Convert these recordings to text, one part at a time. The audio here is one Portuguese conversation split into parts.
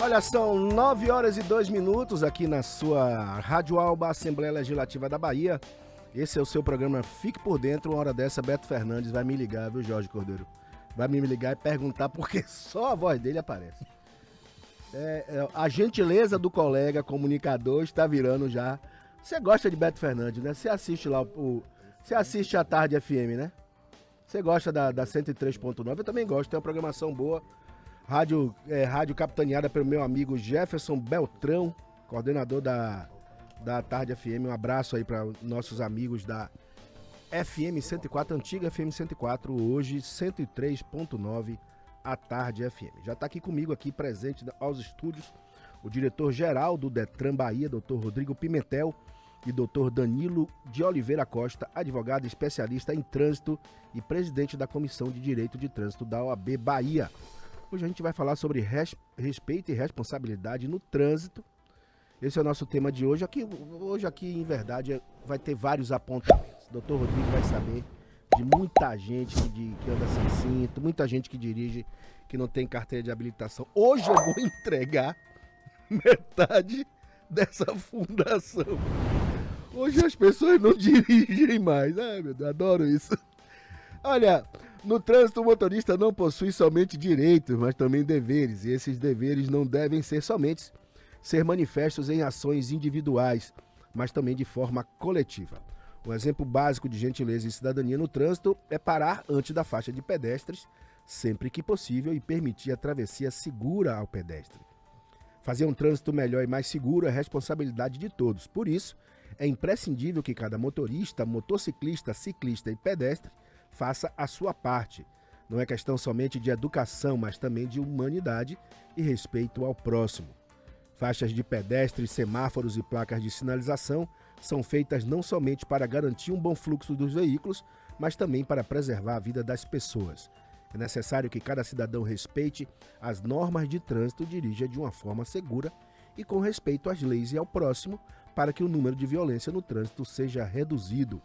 Olha, são 9h02 aqui na sua Rádio Alba, Assembleia Legislativa da Bahia. Esse é o seu programa Fique por Dentro. Uma hora dessa, Beto Fernandes vai me ligar, viu, Jorge Cordeiro? Vai me ligar e perguntar porque só a voz dele aparece. A gentileza do colega comunicador está virando já. Você gosta de Beto Fernandes, né? Você assiste lá Você assiste a Tarde FM, né? Você gosta da 103.9? Eu também gosto, tem uma programação boa. Rádio capitaneada pelo meu amigo Jefferson Beltrão, coordenador da Tarde FM. Um abraço aí para nossos amigos da FM 104, antiga FM 104, hoje 103.9, a Tarde FM. Já está aqui comigo, aqui presente aos estúdios, o diretor-geral do Detran Bahia, Dr. Rodrigo Pimentel, e Dr. Danilo de Oliveira Costa, advogado especialista em trânsito e presidente da Comissão de Direito de Trânsito da OAB Bahia. Hoje a gente vai falar sobre respeito e responsabilidade no trânsito. Esse é o nosso tema de hoje. Hoje aqui, em verdade, vai ter vários apontamentos. O doutor Rodrigo vai saber de muita gente que anda sem cinto, muita gente que dirige, que não tem carteira de habilitação. Hoje eu vou entregar metade dessa fundação. Hoje as pessoas não dirigem mais. Ai, meu Deus, adoro isso. Olha, no trânsito o motorista não possui somente direitos, mas também deveres. E esses deveres não devem ser manifestos em ações individuais, mas também de forma coletiva. Um exemplo básico de gentileza e cidadania no trânsito é parar antes da faixa de pedestres, sempre que possível, e permitir a travessia segura ao pedestre. Fazer um trânsito melhor e mais seguro é responsabilidade de todos. Por isso, é imprescindível que cada motorista, motociclista, ciclista e pedestre faça a sua parte. Não é questão somente de educação, mas também de humanidade e respeito ao próximo. Faixas de pedestres, semáforos e placas de sinalização são feitas não somente para garantir um bom fluxo dos veículos, mas também para preservar a vida das pessoas. É necessário que cada cidadão respeite as normas de trânsito e dirija de uma forma segura e com respeito às leis e ao próximo, para que o número de violência no trânsito seja reduzido.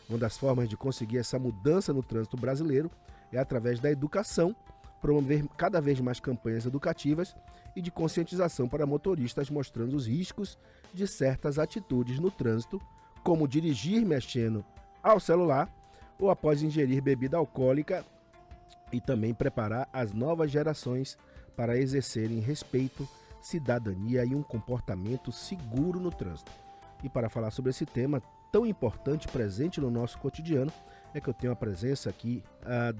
Uma das formas de conseguir essa mudança no trânsito brasileiro é através da educação, promover cada vez mais campanhas educativas e de conscientização para motoristas, mostrando os riscos de certas atitudes no trânsito, como dirigir mexendo ao celular ou após ingerir bebida alcoólica, e também preparar as novas gerações para exercerem respeito, cidadania e um comportamento seguro no trânsito. E para falar sobre esse tema tão importante, presente no nosso cotidiano, é que eu tenho a presença aqui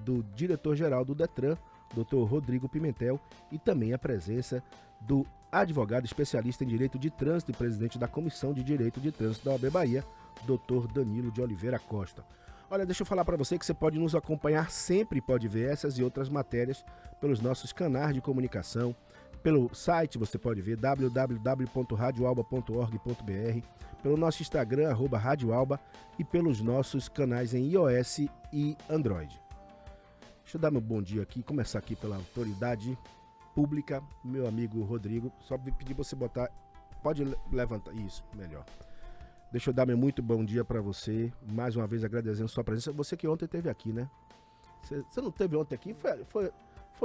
do diretor-geral do Detran, Dr. Rodrigo Pimentel, e também a presença do advogado especialista em direito de trânsito e presidente da Comissão de Direito de Trânsito da OAB Bahia, Dr. Danilo de Oliveira Costa. Olha, deixa eu falar para você que você pode nos acompanhar sempre, pode ver essas e outras matérias pelos nossos canais de comunicação, pelo site você pode ver www.radioalba.org.br, pelo nosso Instagram, @radioalba, e pelos nossos canais em iOS e Android. Deixa eu dar meu bom dia aqui, começar aqui pela autoridade pública, meu amigo Rodrigo. Só pedir você botar, pode levantar, isso, melhor. Deixa eu dar meu muito bom dia para você, mais uma vez agradecendo sua presença. Você que ontem esteve aqui, né? Você não esteve ontem aqui? Foi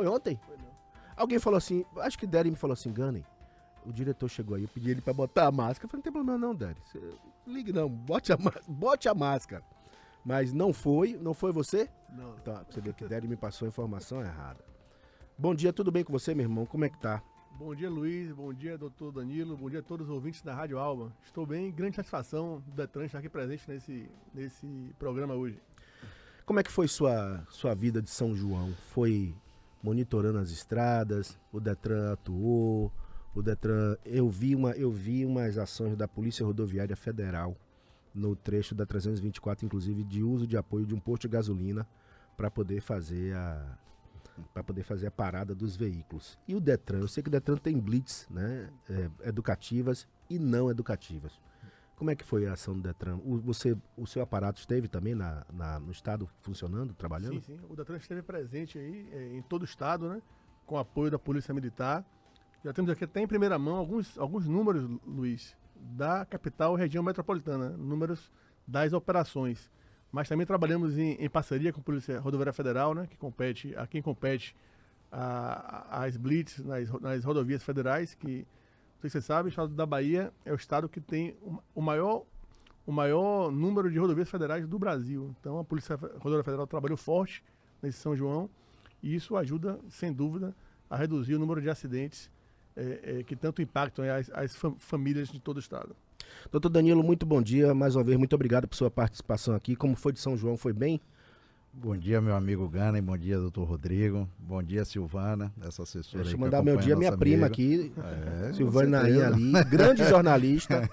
ontem? Foi não. Alguém falou assim, acho que Dery me falou assim, Gunny, o diretor chegou aí, eu pedi ele para botar a máscara. Eu falei, não tem problema não, Dery. Ligue não, bote a máscara. Mas não foi você? Não. Então, você vê que Dery me passou a informação errada. Bom dia, tudo bem com você, meu irmão? Como é que tá? Bom dia, Luiz. Bom dia, doutor Danilo. Bom dia a todos os ouvintes da Rádio Alba. Estou bem, grande satisfação do Detran estar aqui presente nesse programa hoje. Como é que foi sua vida de São João? Foi monitorando as estradas, o Detran atuou, eu vi umas ações da Polícia Rodoviária Federal no trecho da 324, inclusive de uso de apoio de um posto de gasolina para poder fazer a parada dos veículos. E o Detran, eu sei que o Detran tem blitz, né, educativas e não educativas. Como é que foi a ação do Detran? O seu aparato esteve também no estado funcionando, trabalhando? Sim. O Detran esteve presente aí em todo o estado, né, com apoio da Polícia Militar. Já temos aqui até em primeira mão alguns números, Luiz, da capital e região metropolitana, números das operações. Mas também trabalhamos em parceria com a Polícia Rodoviária Federal, né, a quem compete as blitz nas rodovias federais, que, não sei se você sabe, o estado da Bahia é o estado que tem o maior número de rodovias federais do Brasil. Então a Polícia Rodoviária Federal trabalhou forte nesse São João e isso ajuda, sem dúvida, a reduzir o número de acidentes que tanto impactam as famílias de todo o estado. Doutor Danilo, muito bom dia. Mais uma vez, muito obrigado por sua participação aqui. Como foi de São João? Foi bem? Bom dia, meu amigo Gana, e bom dia, doutor Rodrigo. Bom dia, Silvana, essa assessora. Deixa eu aí mandar meu dia à minha prima aqui, É, Silvana Nainha ali, grande jornalista.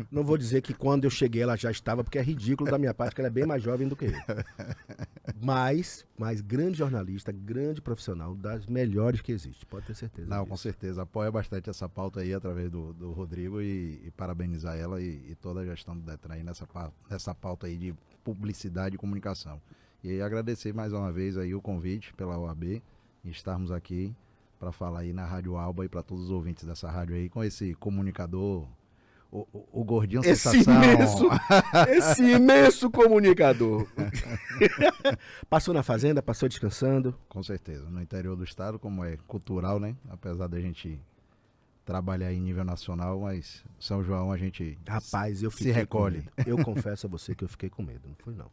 Não vou dizer que quando eu cheguei ela já estava, porque é ridículo da minha parte, que ela é bem mais jovem do que eu. Mas grande jornalista, grande profissional, das melhores que existe, pode ter certeza. Não, disso. com certeza. Apoia bastante essa pauta aí através do Rodrigo e parabenizar ela e toda a gestão do Detran aí nessa pauta aí de publicidade e comunicação. E aí agradecer mais uma vez aí o convite pela OAB e estarmos aqui para falar aí na Rádio Alba e para todos os ouvintes dessa rádio aí com esse comunicador, o gordinho sensação. Esse imenso comunicador. Passou na fazenda, passou descansando. Com certeza, no interior do estado, como é cultural, né? Apesar da gente trabalhar em nível nacional, mas São João a gente Rapaz, eu se fiquei recolhe. com medo. Eu confesso a você que eu fiquei com medo, não fui não.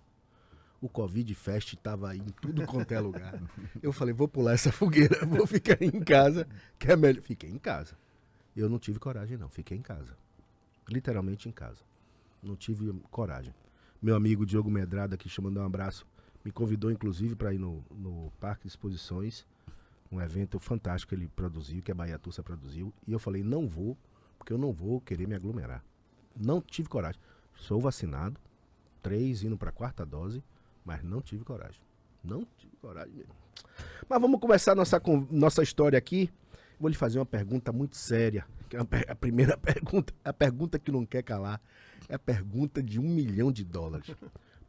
O Covid Fest tava aí em tudo quanto é lugar. Eu falei, vou pular essa fogueira, vou ficar em casa, que é melhor. Fiquei em casa. Eu não tive coragem não, fiquei em casa. Literalmente em casa. Não tive coragem. Meu amigo Diogo Medrada, que mandou um abraço, me convidou inclusive para ir no Parque de Exposições, um evento fantástico que ele produziu, que a Bahia Tussa produziu, e eu falei, não vou, porque eu não vou querer me aglomerar. Não tive coragem. Sou vacinado, 3 indo para a 4ª dose, mas não tive coragem. Não tive coragem mesmo. Mas vamos começar nossa história aqui. Vou lhe fazer uma pergunta muito séria. Que é a primeira pergunta, a pergunta que não quer calar, é a pergunta de $1 milhão.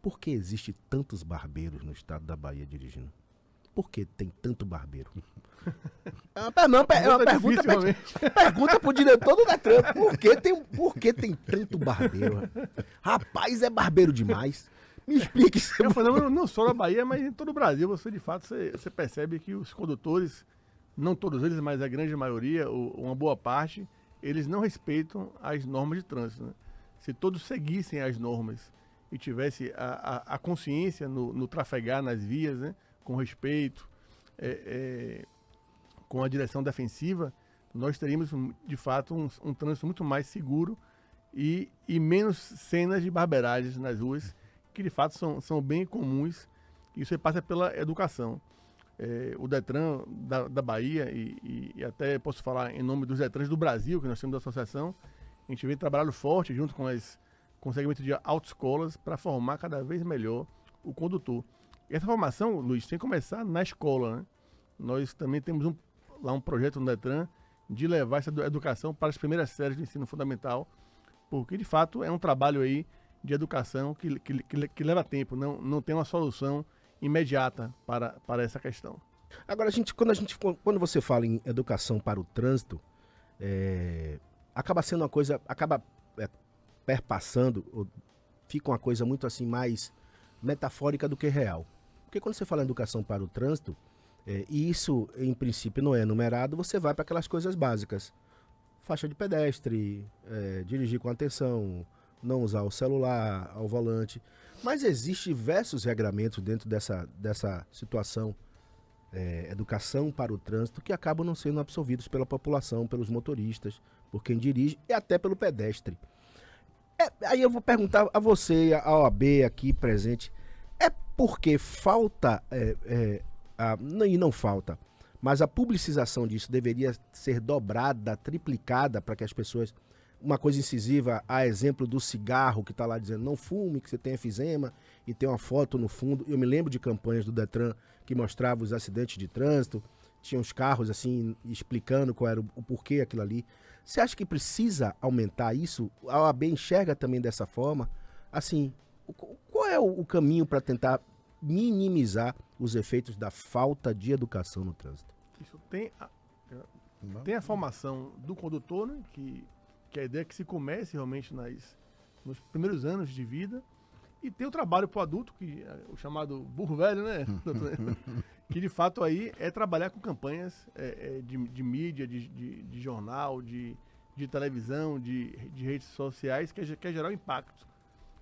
Por que existe tantos barbeiros no estado da Bahia dirigindo? Por que tem tanto barbeiro? É uma pergunta pro diretor do Detran. Por que tem tanto barbeiro? Rapaz, é barbeiro demais. Me explique. É um fenômeno não só na Bahia, mas em todo o Brasil. Você, de fato, você percebe que os condutores, não todos eles, mas a grande maioria, uma boa parte, eles não respeitam as normas de trânsito. Né? Se todos seguissem as normas e tivesse a consciência no trafegar nas vias, né? Com respeito, com a direção defensiva, nós teríamos, de fato, um trânsito muito mais seguro e menos cenas de barbeiragens nas ruas, que de fato são bem comuns. Isso passa pela educação. O Detran da Bahia, e até posso falar em nome dos Detrans do Brasil, que nós temos da associação, a gente vem trabalhando forte junto com o segmento de autoescolas para formar cada vez melhor o condutor. E essa formação, Luiz, tem que começar na escola. Né? Nós também temos lá um projeto no Detran de levar essa educação para as primeiras séries do ensino fundamental, porque de fato é um trabalho aí de educação que leva tempo, não tem uma solução imediata para essa questão. Agora, quando você fala em educação para o trânsito, acaba sendo uma coisa, perpassando, fica uma coisa muito assim mais metafórica do que real. Porque quando você fala em educação para o trânsito, e isso em princípio não é numerado, você vai para aquelas coisas básicas. Faixa de pedestre, dirigir com atenção, não usar o celular ao volante. Mas existem diversos regramentos dentro dessa situação, educação para o trânsito, que acabam não sendo absorvidos pela população, pelos motoristas, por quem dirige e até pelo pedestre. Aí eu vou perguntar a você, a OAB aqui presente, porque falta, e não falta, mas a publicização disso deveria ser dobrada, triplicada, para que as pessoas... Uma coisa incisiva, a exemplo do cigarro que está lá dizendo não fume, que você tem efizema, e tem uma foto no fundo. Eu me lembro de campanhas do Detran que mostravam os acidentes de trânsito, tinha os carros assim, explicando qual era o porquê aquilo ali. Você acha que precisa aumentar isso? A OAB enxerga também dessa forma? Assim, qual é o caminho para tentar minimizar os efeitos da falta de educação no trânsito? Isso tem a formação do condutor, né, que a ideia é que se comece realmente nos primeiros anos de vida, E tem o trabalho para o adulto, que é o chamado burro velho, né? Que de fato aí é trabalhar com campanhas de mídia, de jornal, de televisão, de redes sociais, que é gerar impacto.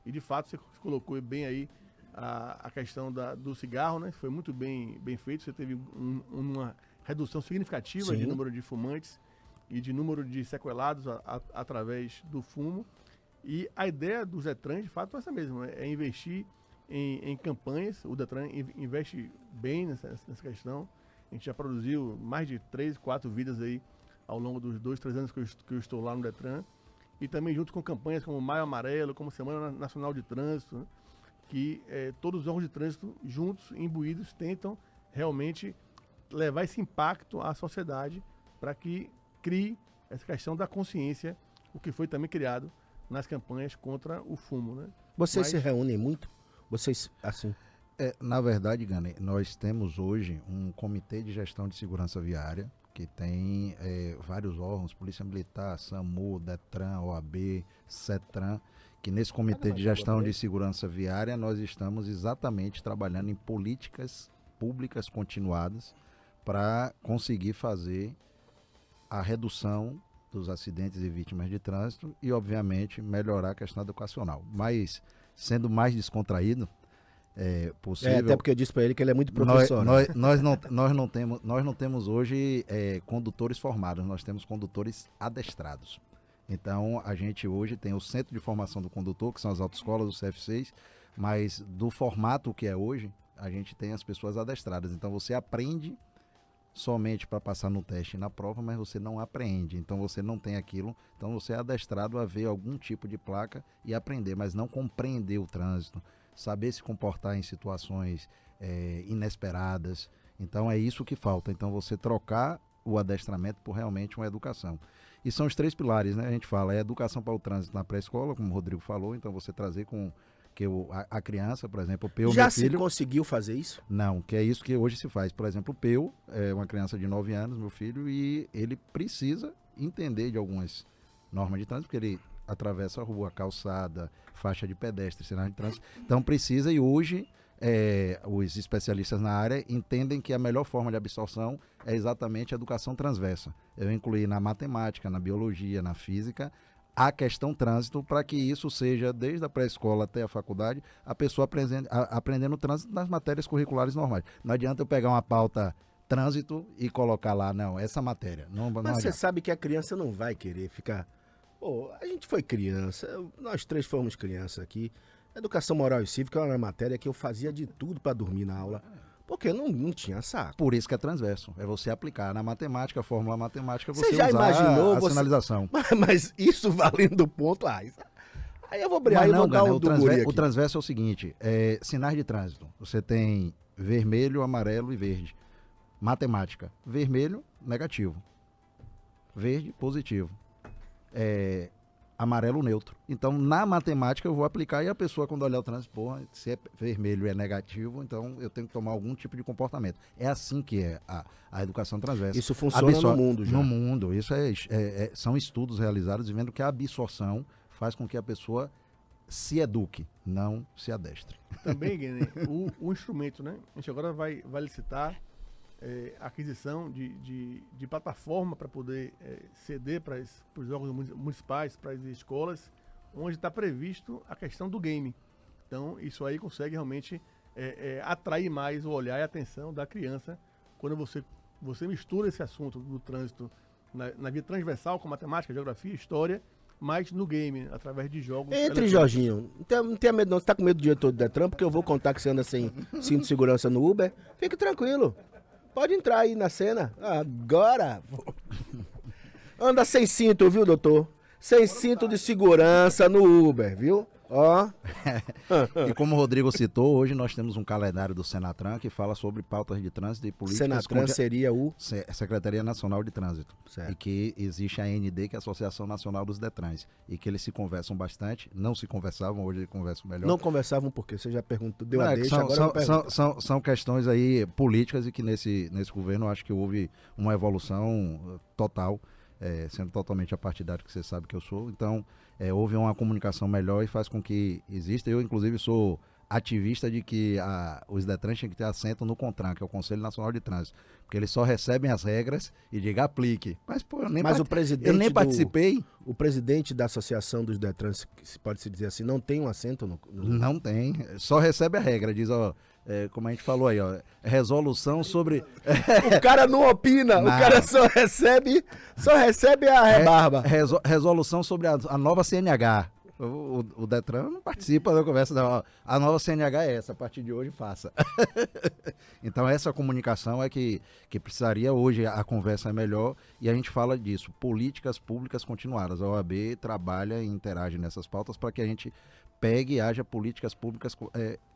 E de fato você colocou bem aí a questão do cigarro, né? Foi muito bem feito, você teve uma redução significativa Sim. de número de fumantes e de número de sequelados através do fumo. E a ideia do Detran, de fato, é essa mesma, é investir em campanhas. O Detran investe bem nessa questão. A gente já produziu mais de 3, 4 vidas aí ao longo dos 2, 3 anos que eu estou lá no Detran. E também junto com campanhas como Maio Amarelo, como Semana Nacional de Trânsito, né? Que todos os órgãos de trânsito juntos, imbuídos, tentam realmente levar esse impacto à sociedade para que crie essa questão da consciência, o que foi também criado nas campanhas contra o fumo, né? Vocês se reúnem muito? Vocês, assim... Na verdade, Gane, nós temos hoje um comitê de gestão de segurança viária, que tem vários órgãos, Polícia Militar, SAMU, Detran, OAB, CETRAN, que nesse comitê de gestão de segurança viária nós estamos exatamente trabalhando em políticas públicas continuadas para conseguir fazer a redução dos acidentes e vítimas de trânsito e, obviamente, melhorar a questão educacional. Mas, sendo mais descontraído, possível... até porque eu disse para ele que ele é muito professor. Nós não temos hoje condutores formados, nós temos condutores adestrados. Então, a gente hoje tem o Centro de Formação do Condutor, que são as autoescolas, os CF6, mas do formato que é hoje, a gente tem as pessoas adestradas. Então, você aprende somente para passar no teste e na prova, mas você não aprende. Então, você não tem aquilo. Então, você é adestrado a ver algum tipo de placa e aprender, mas não compreender o trânsito, saber se comportar em situações inesperadas. Então, é isso que falta. Então, você trocar o adestramento por realmente uma educação. E são os 3 pilares, né? A gente fala, educação para o trânsito na pré-escola, como o Rodrigo falou, então você trazer com que a criança, por exemplo, o Peu, Já meu se filho... conseguiu fazer isso? Não, que é isso que hoje se faz. Por exemplo, o Peu é uma criança de 9 anos, meu filho, e ele precisa entender de algumas normas de trânsito, porque ele atravessa a rua, calçada, faixa de pedestre, sinal de trânsito. Então precisa, e hoje os especialistas na área entendem que a melhor forma de absorção é exatamente a educação transversa. Eu incluí na matemática, na biologia, na física, a questão trânsito, para que isso seja, desde a pré-escola até a faculdade, a pessoa aprendendo trânsito nas matérias curriculares normais. Não adianta eu pegar uma pauta trânsito e colocar lá, não, essa matéria. Não Mas você adianta. sabe que a criança não vai querer ficar... Pô, a gente foi criança, nós 3 fomos criança aqui. Educação moral e cívica era uma matéria que eu fazia de tudo para dormir na aula, porque não tinha saco. Por isso que é transverso. É você aplicar na matemática, a fórmula matemática, você já usar imaginou a sinalização. Mas isso valendo ponto, aí eu vou brigar Mas e não, vou dar Gana, um do guri aqui. o transverso é o seguinte, sinais de trânsito. Você tem vermelho, amarelo e verde. Matemática, vermelho, negativo. Verde, positivo. Amarelo, neutro. Então, na matemática, eu vou aplicar e a pessoa, quando olhar o trânsito, porra, se é vermelho é negativo, então eu tenho que tomar algum tipo de comportamento. É assim que é a educação transversa. Isso funciona no mundo já. No mundo. Isso são estudos realizados vendo que a absorção faz com que a pessoa se eduque, não se adestre. Também, Guilherme, o instrumento, né? A gente agora vai licitar aquisição de plataforma para poder ceder para os órgãos municipais, para as escolas, onde está previsto a questão do game. Então, isso aí consegue realmente atrair mais o olhar e a atenção da criança quando você mistura esse assunto do trânsito na via transversal, com matemática, geografia, história, mas no game, através de jogos. Entre, Jorginho. Não tenha medo não. Você tá com medo do diretor do Detran, porque eu vou contar que você anda sem cinto de segurança no Uber. Fique tranquilo. Pode entrar aí na cena. Agora. Anda sem cinto, viu, doutor? Sem cinto de segurança no Uber, viu? Ó. E como o Rodrigo citou, hoje nós temos um calendário do Senatran que fala sobre pautas de trânsito e políticas. Senatran seria o... Secretaria Nacional de Trânsito. Certo. E que existe a AND, que é a Associação Nacional dos Detrans. E que eles se conversam bastante. Não se conversavam, hoje eles conversam melhor. Não conversavam por quê? Você já perguntou, deu a deixa, agora eu pergunto. São questões aí políticas e que nesse governo eu acho que houve uma evolução total. sendo totalmente apartidário, que você sabe que eu sou. Então, houve uma comunicação melhor e faz com que exista. Eu, inclusive, sou ativista de que os Detrans têm que ter assento no CONTRAN, que é o Conselho Nacional de Trânsito, porque eles só recebem as regras e digam aplique. Mas, pô, eu nem, eu nem participei. O presidente da Associação dos Detrans, que pode-se dizer assim, não tem um assento no... Não tem, só recebe a regra, diz, ó, como a gente falou aí, ó, resolução sobre... O cara não opina, Não. o cara só recebe a rebarba. Resolução sobre a nova CNH. O Detran não participa da conversa, não. A nova CNH é essa, a partir de hoje faça. Então essa comunicação é que precisaria, hoje a conversa é melhor e a gente fala disso, políticas públicas continuadas. A OAB trabalha e interage nessas pautas para que a gente pegue e haja políticas públicas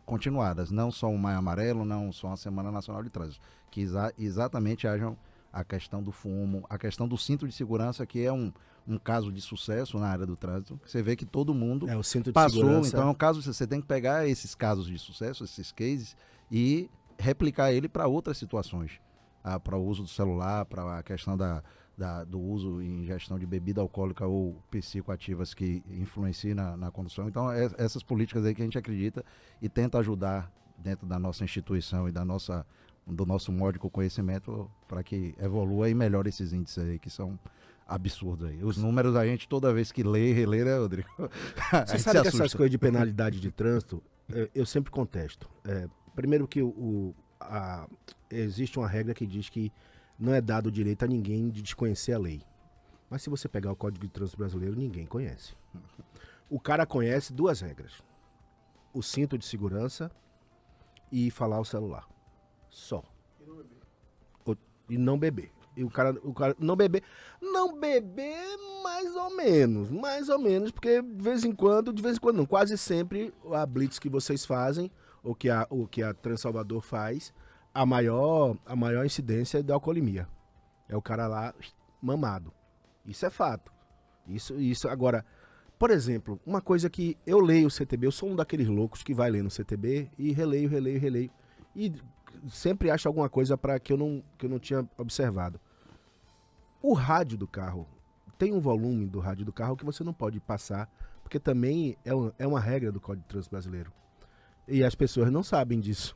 continuadas, não só o Maio Amarelo, não só a Semana Nacional de Trânsito, que exatamente hajam a questão do fumo, a questão do cinto de segurança, que é um caso de sucesso na área do trânsito. Você vê que todo mundo o cinto de passou. segurança. Então é um caso, você tem que pegar esses casos de sucesso, esses cases, e replicar ele para outras situações. Para o uso do celular, para a questão do uso e ingestão de bebida alcoólica ou psicoativas que influenciem na condução. Então, essas políticas aí que a gente acredita e tenta ajudar dentro da nossa instituição e do nosso módico conhecimento para que evolua e melhore esses índices aí que são absurdos aí. Os números a gente toda vez que lê e relê, né, Rodrigo? Você sabe que essas coisas de penalidade de trânsito, eu sempre contesto. Primeiro que existe uma regra que diz que não é dado o direito a ninguém de desconhecer a lei. Mas se você pegar o Código de Trânsito Brasileiro, ninguém conhece. O cara conhece duas regras. O cinto de segurança e falar o celular. Só. E não beber. E o cara não beber. Não beber mais ou menos, porque de vez em quando não, quase sempre a blitz que vocês fazem, ou que a Transalvador faz, a maior incidência é da alcoolemia. É o cara lá mamado. Isso é fato. Isso agora, por exemplo, uma coisa que eu leio o CTB, eu sou um daqueles loucos que vai ler no CTB e releio. E sempre acho alguma coisa que eu não tinha observado. O rádio do carro, tem um volume do rádio do carro que você não pode passar, porque também é uma regra do Código de Trânsito Brasileiro. E as pessoas não sabem disso.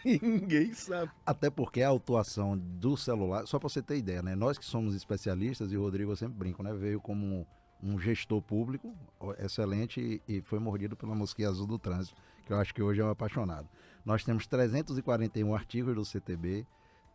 Ninguém sabe. Até porque a autuação do celular, só para você ter ideia, né? Nós que somos especialistas, e o Rodrigo eu sempre brinco, né? Veio como um gestor público excelente e foi mordido pela mosquinha azul do trânsito, que eu acho que hoje é um apaixonado. Nós temos 341 artigos do CTB,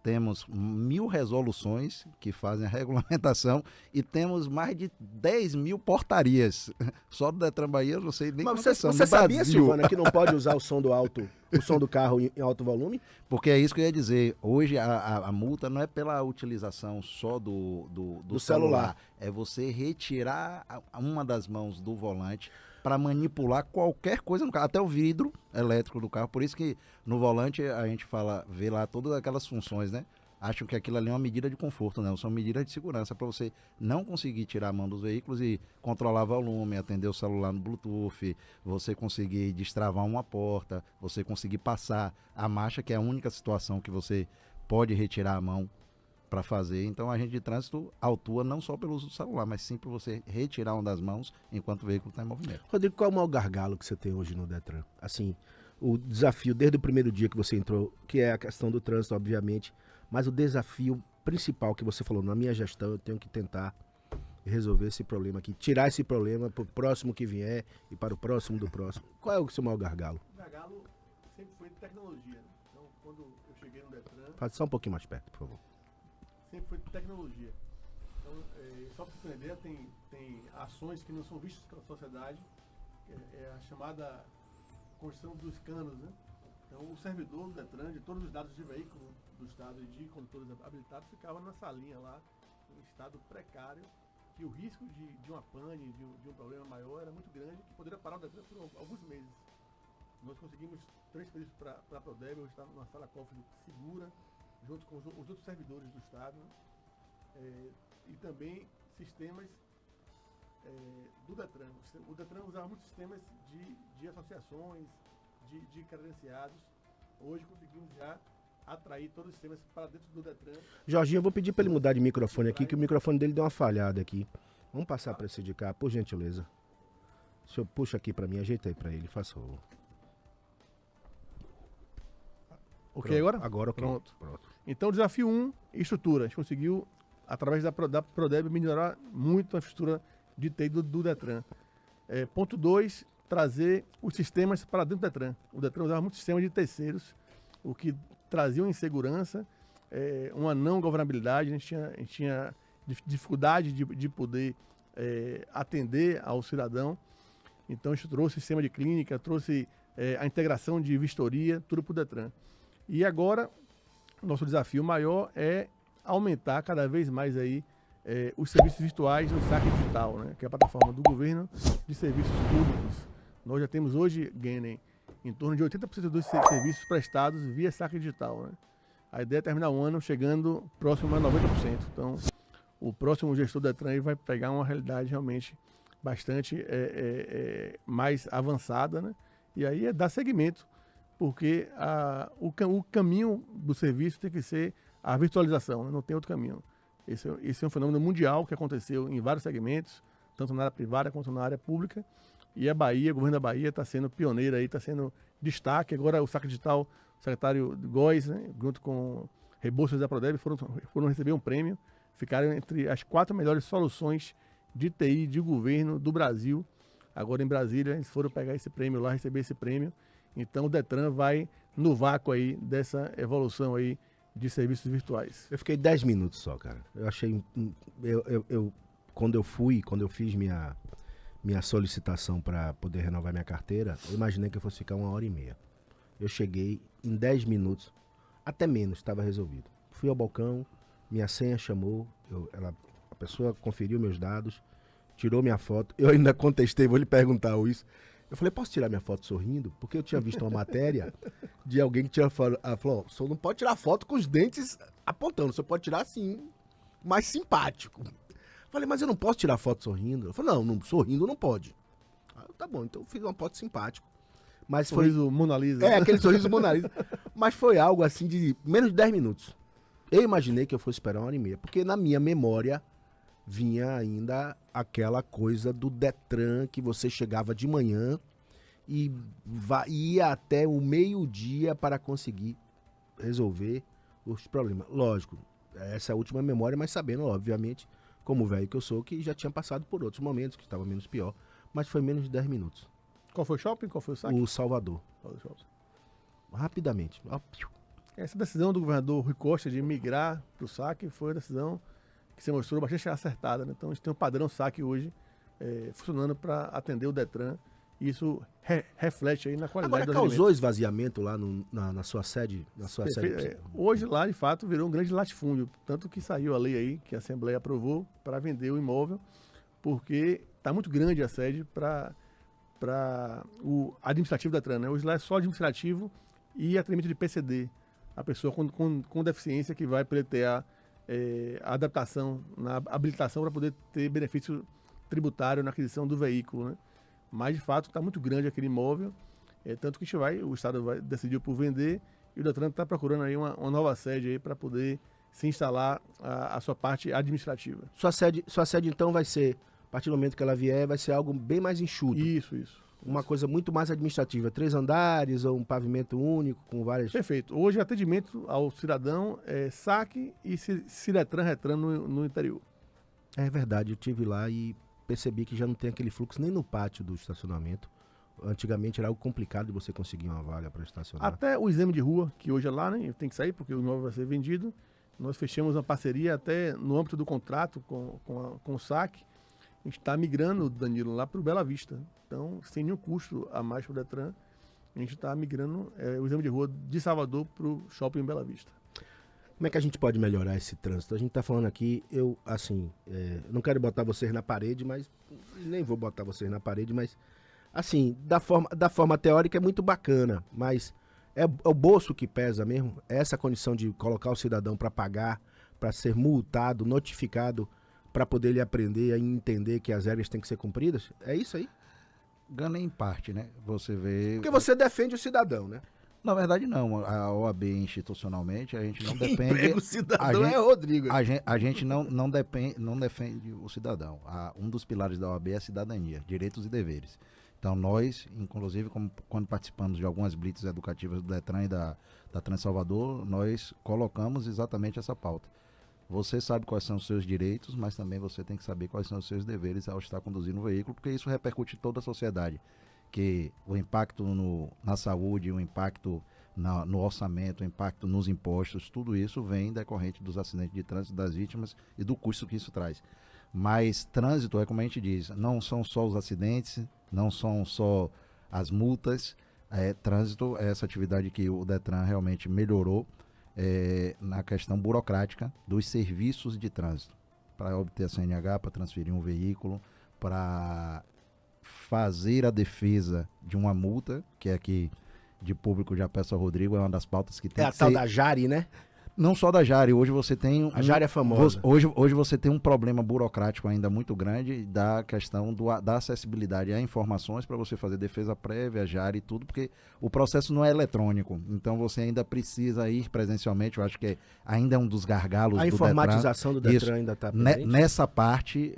temos 1000 resoluções que fazem a regulamentação e temos mais de 10 mil portarias. Só do Detran Bahia, eu não sei nem Mas quantas são. você sabia, Silvana, que não pode usar o som do carro em alto volume? Porque é isso que eu ia dizer. Hoje a multa não é pela utilização só do celular. É você retirar uma das mãos do volante para manipular qualquer coisa no carro, até o vidro elétrico do carro. Por isso que no volante a gente vê lá todas aquelas funções, né? Acham que aquilo ali é uma medida de conforto, não. São medidas de segurança para você não conseguir tirar a mão dos veículos e controlar volume, atender o celular no Bluetooth, você conseguir destravar uma porta, você conseguir passar a marcha, que é a única situação que você pode retirar a mão para fazer. Então a gente de trânsito autua não só pelo uso do celular, mas sim por você retirar uma das mãos enquanto o veículo está em movimento. Rodrigo, qual é o maior gargalo que você tem hoje no Detran? Assim, o desafio desde o primeiro dia que você entrou, que é a questão do trânsito, obviamente, mas o desafio principal que você falou, na minha gestão eu tenho que tentar resolver esse problema aqui, tirar esse problema para o próximo que vier e para o próximo do próximo. Qual é o seu maior gargalo? O gargalo sempre foi de tecnologia. Então, quando eu cheguei no Detran... Faz só um pouquinho mais perto, por favor. Sempre foi de tecnologia. Então, só para você entender, tem ações que não são vistas pela sociedade, é a chamada construção dos canos, né? Então, o servidor do Detran, de todos os dados de veículo do Estado e de condutores habilitados, ficava na salinha lá, em estado precário, que o risco de uma pane, de um problema maior, era muito grande, que poderia parar o Detran por alguns meses. Nós conseguimos transferir isso para a Prodeb, hoje está numa sala cofre segura, junto com os outros servidores do Estado, né? E também sistemas do Detran. O Detran usava muitos sistemas de associações, de credenciados. Hoje conseguimos já atrair todos os sistemas para dentro do Detran. Jorginho, eu vou pedir para ele mudar de microfone aqui, que o microfone dele deu uma falhada aqui. Vamos passar para esse de cá, por gentileza. O senhor puxa aqui para mim, ajeita aí para ele, faça favor. Ok agora? Agora ok. Pronto. Então, desafio 1, estrutura. A gente conseguiu, através da Prodeb, melhorar muito a estrutura de TI do Detran. Ponto 2, trazer os sistemas para dentro do Detran. O Detran usava muitos sistemas de terceiros, o que trazia uma insegurança, uma não governabilidade. A gente tinha dificuldade de poder atender ao cidadão. Então, a gente trouxe sistema de clínica, trouxe a integração de vistoria, tudo para o Detran. E agora, nosso desafio maior é aumentar cada vez mais aí os serviços virtuais no Saque Digital, né? Que é a plataforma do governo de serviços públicos. Nós já temos hoje, Guenem, em torno de 80% dos serviços prestados via Saque Digital, né? A ideia é terminar o ano chegando próximo a 90%. Então, o próximo gestor da Detran vai pegar uma realidade realmente bastante mais avançada, né? E aí dar segmento, porque o caminho do serviço tem que ser a virtualização, né? Não tem outro caminho. Esse é um fenômeno mundial que aconteceu em vários segmentos, tanto na área privada quanto na área pública, e a Bahia, o governo da Bahia está sendo pioneiro aí, está sendo destaque. Agora o Saque Digital, o secretário Góes, né, junto com Rebouças da Prodeb, foram receber um prêmio, ficaram entre as 4 melhores soluções de TI de governo do Brasil. Agora em Brasília, eles foram pegar esse prêmio lá, receber esse prêmio. Então o Detran vai no vácuo aí dessa evolução aí de serviços virtuais. Eu fiquei 10 minutos só, cara. Eu achei... Quando eu fiz minha solicitação para poder renovar minha carteira, eu imaginei que eu fosse ficar 1h30. Eu cheguei em 10 minutos, até menos, estava resolvido. Fui ao balcão, minha senha chamou, a pessoa conferiu meus dados, tirou minha foto. Eu ainda contestei, vou lhe perguntar isso. Eu falei, posso tirar minha foto sorrindo? Porque eu tinha visto uma matéria de alguém que tinha falado, o senhor não pode tirar foto com os dentes apontando, o senhor pode tirar assim, mais simpático. Eu falei, mas eu não posso tirar foto sorrindo? Eu falei, não, sorrindo não pode. Tá bom, então eu fiz uma foto simpático. Mas sorriso Mona Lisa. Aquele sorriso Mona Lisa. Mas foi algo assim de menos de 10 minutos. Eu imaginei que eu fosse esperar 1h30, porque na minha memória vinha ainda aquela coisa do Detran, que você chegava de manhã e ia até o meio-dia para conseguir resolver os problemas. Lógico, essa é a última memória, mas sabendo, obviamente, como velho que eu sou, que já tinha passado por outros momentos, que estava menos pior, mas foi menos de 10 minutos. Qual foi o shopping? Qual foi o saque? O Salvador. Rapidamente. Essa decisão do governador Rui Costa de migrar para o saque foi uma decisão que se mostrou bastante acertada, né? Então a gente tem um padrão saque hoje funcionando para atender o Detran, e isso reflete aí na qualidade Agora, do causou esvaziamento lá na sua sede? Hoje lá, de fato, virou um grande latifúndio, tanto que saiu a lei aí, que a Assembleia aprovou, para vender o imóvel, porque está muito grande a sede para o administrativo da Detran, né? Hoje lá é só administrativo e atendimento de PCD. A pessoa com deficiência que vai pleitear a adaptação, na habilitação para poder ter benefício tributário na aquisição do veículo, né? Mas, de fato, está muito grande aquele imóvel, tanto que o Estado decidiu por vender, e o Detran está procurando aí uma nova sede aí para poder se instalar a sua parte administrativa. Sua sede, então, vai ser, a partir do momento que ela vier, vai ser algo bem mais enxuto. Isso. Uma coisa muito mais administrativa, 3 andares ou um pavimento único com várias... Perfeito. Hoje, atendimento ao cidadão é saque e Ciretran Retran no interior. É verdade, eu estive lá e percebi que já não tem aquele fluxo nem no pátio do estacionamento. Antigamente era algo complicado de você conseguir uma vaga para estacionar. Até o exame de rua, que hoje é lá, né, tem que sair porque o imóvel vai ser vendido. Nós fechamos uma parceria até no âmbito do contrato com o SAC. A gente está migrando, Danilo, lá para o Bela Vista. Então, sem nenhum custo a mais para o Detran, a gente está migrando o exame de rua de Salvador para o shopping Bela Vista. Como é que a gente pode melhorar esse trânsito? A gente está falando aqui, não quero botar vocês na parede, mas nem vou botar vocês na parede, mas assim, da forma teórica é muito bacana, mas é o bolso que pesa mesmo? É essa condição de colocar o cidadão para pagar, para ser multado, notificado, para poder ele aprender a entender que as regras têm que ser cumpridas? É isso aí? Gana em parte, né? Você vê... Porque você defende o cidadão, né? Na verdade, não. A OAB institucionalmente, a gente não depende. Emprega o cidadão a gente- é Rodrigo. A gente não defende o cidadão. Um dos pilares da OAB é a cidadania, direitos e deveres. Então nós, inclusive, quando participamos de algumas blitz educativas do Detran e da Trans Salvador, nós colocamos exatamente essa pauta. Você sabe quais são os seus direitos, mas também você tem que saber quais são os seus deveres ao estar conduzindo o veículo, porque isso repercute em toda a sociedade. Que o impacto na saúde, o impacto no orçamento, o impacto nos impostos, tudo isso vem decorrente dos acidentes de trânsito, das vítimas e do custo que isso traz. Mas trânsito é como a gente diz, não são só os acidentes, não são só as multas, trânsito é essa atividade que o Detran realmente melhorou na questão burocrática dos serviços de trânsito, para obter a CNH, para transferir um veículo, para fazer a defesa de uma multa, que é aqui de público, já peço ao Rodrigo, é uma das pautas que tem É a que tal ser... da Jari, né? Não só da Jari, hoje você tem... A Jari é famosa. Hoje você tem um problema burocrático ainda muito grande da questão da acessibilidade a informações para você fazer defesa prévia, a Jari e tudo, porque o processo não é eletrônico, então você ainda precisa ir presencialmente, eu acho que ainda é um dos gargalos A do informatização do Detran. Detran ainda está Isso. presente? Nessa parte,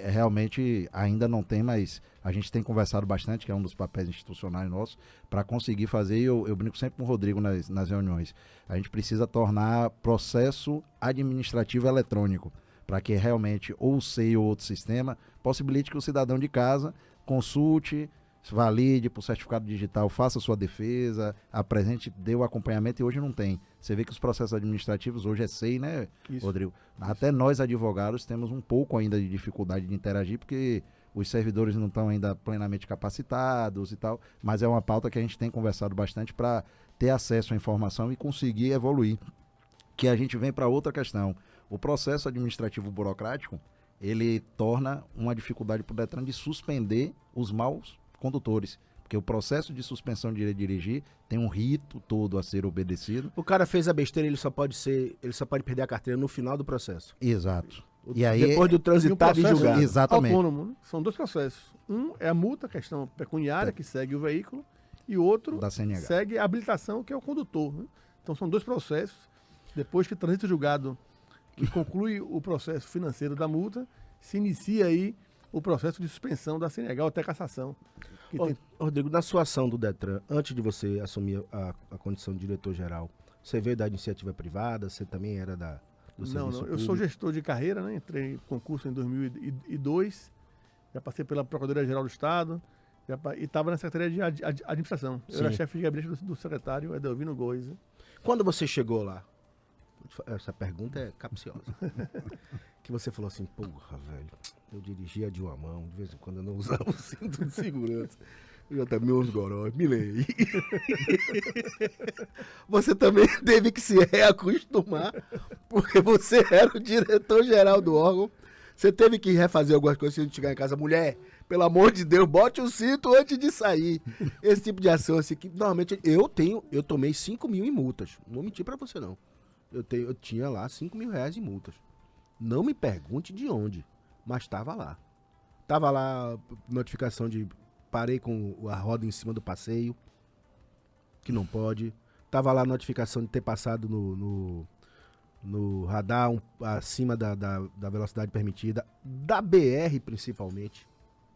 realmente ainda não tem, mas a gente tem conversado bastante, que é um dos papéis institucionais nossos, para conseguir fazer, e eu brinco sempre com o Rodrigo nas reuniões, a gente precisa tornar processo administrativo eletrônico, para que realmente ou o SEI ou outro sistema possibilite que o cidadão de casa consulte, valide por certificado digital, faça sua defesa, apresente, dê o acompanhamento, e hoje não tem. Você vê que os processos administrativos hoje é SEI, né, Isso. Rodrigo? Até nós, advogados, temos um pouco ainda de dificuldade de interagir, porque os servidores não estão ainda plenamente capacitados e tal, mas é uma pauta que a gente tem conversado bastante para ter acesso à informação e conseguir evoluir. Que a gente vem para outra questão. O processo administrativo burocrático, ele torna uma dificuldade para o Detran de suspender os maus condutores, porque o processo de suspensão de dirigir tem um rito todo a ser obedecido. O cara fez a besteira, ele só pode perder a carteira no final do processo. Exato. E aí, Depois do transitado e processo julgado. Exatamente. autônomo, né? São dois processos. Um é a multa, a questão pecuniária, que segue o veículo, e outro Da CNH. segue a habilitação, que é o condutor. Né? Então são dois processos. Depois que transita o julgado, que conclui o processo financeiro da multa, se inicia aí o processo de suspensão da CNH ou até cassação. Que tem... Rodrigo, na sua ação do Detran, antes de você assumir a condição de diretor-geral, você veio da iniciativa privada, você também era do serviço Não, público? eu sou gestor de carreira, né? Entrei em concurso em 2002, já passei pela Procuradoria-Geral do Estado e estava na Secretaria de Administração. Eu era Sim. chefe de gabinete do secretário Edelvino Góes. Quando você chegou lá, essa pergunta é capciosa, que você falou assim, porra, velho, eu dirigia de uma mão, de vez em quando eu não usava o cinto de segurança. Eu já também uns goróis, me leio. Você também teve que se reacostumar, porque você era o diretor-geral do órgão. Você teve que refazer algumas coisas antes de chegar em casa. Mulher, pelo amor de Deus, bote o cinto antes de sair. Esse tipo de ação, assim, que normalmente eu tomei 5 mil em multas. Não vou mentir pra você, não. Eu tinha lá 5 mil reais em multas. Não me pergunte de onde, mas estava lá. Tava lá notificação de parei com a roda em cima do passeio, que não pode. Tava lá notificação de ter passado no radar acima da velocidade permitida, da BR principalmente.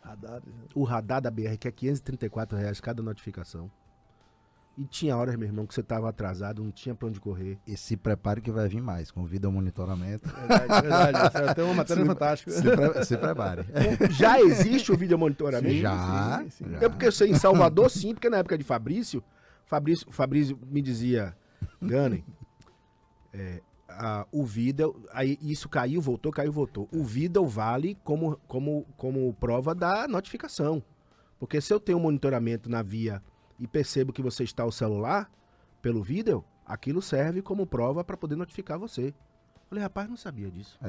Radar, né? O radar da BR, que é R$534 cada notificação. E tinha horas, meu irmão, que você tava atrasado, não tinha pra onde correr. E se prepare que vai vir mais, com vídeo monitoramento. Verdade. Essa é até uma matéria fantástica. Se prepare. Já existe o vídeo monitoramento? Já. sim. já. É porque eu sei em Salvador, sim, porque na época de Fabrício me dizia, Gane, o vídeo, aí isso caiu, voltou. O vídeo vale como prova da notificação. Porque se eu tenho um monitoramento na via e percebo que você está ao celular, pelo vídeo, aquilo serve como prova para poder notificar você. Falei, rapaz, não sabia disso.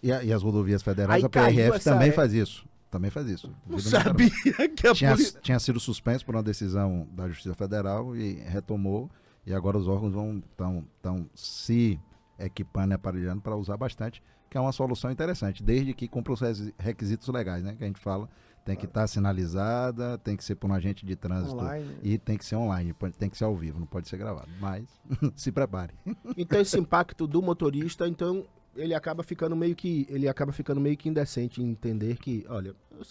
E as rodovias federais, Aí a caiu PRF essa também é- faz isso. Também faz isso. Não Vídeo sabia que a polícia... tinha sido suspenso por uma decisão da Justiça Federal e retomou, e agora os órgãos estão se equipando e aparelhando para usar bastante, que é uma solução interessante, desde que cumpra os requisitos legais, né, que a gente fala, Tem que estar sinalizada, tem que ser por um agente de trânsito Online. e tem que ser online, tem que ser ao vivo, não pode ser gravado. Mas se prepare. Então esse impacto do motorista, então ele acaba ficando meio que indecente em entender que, olha, eu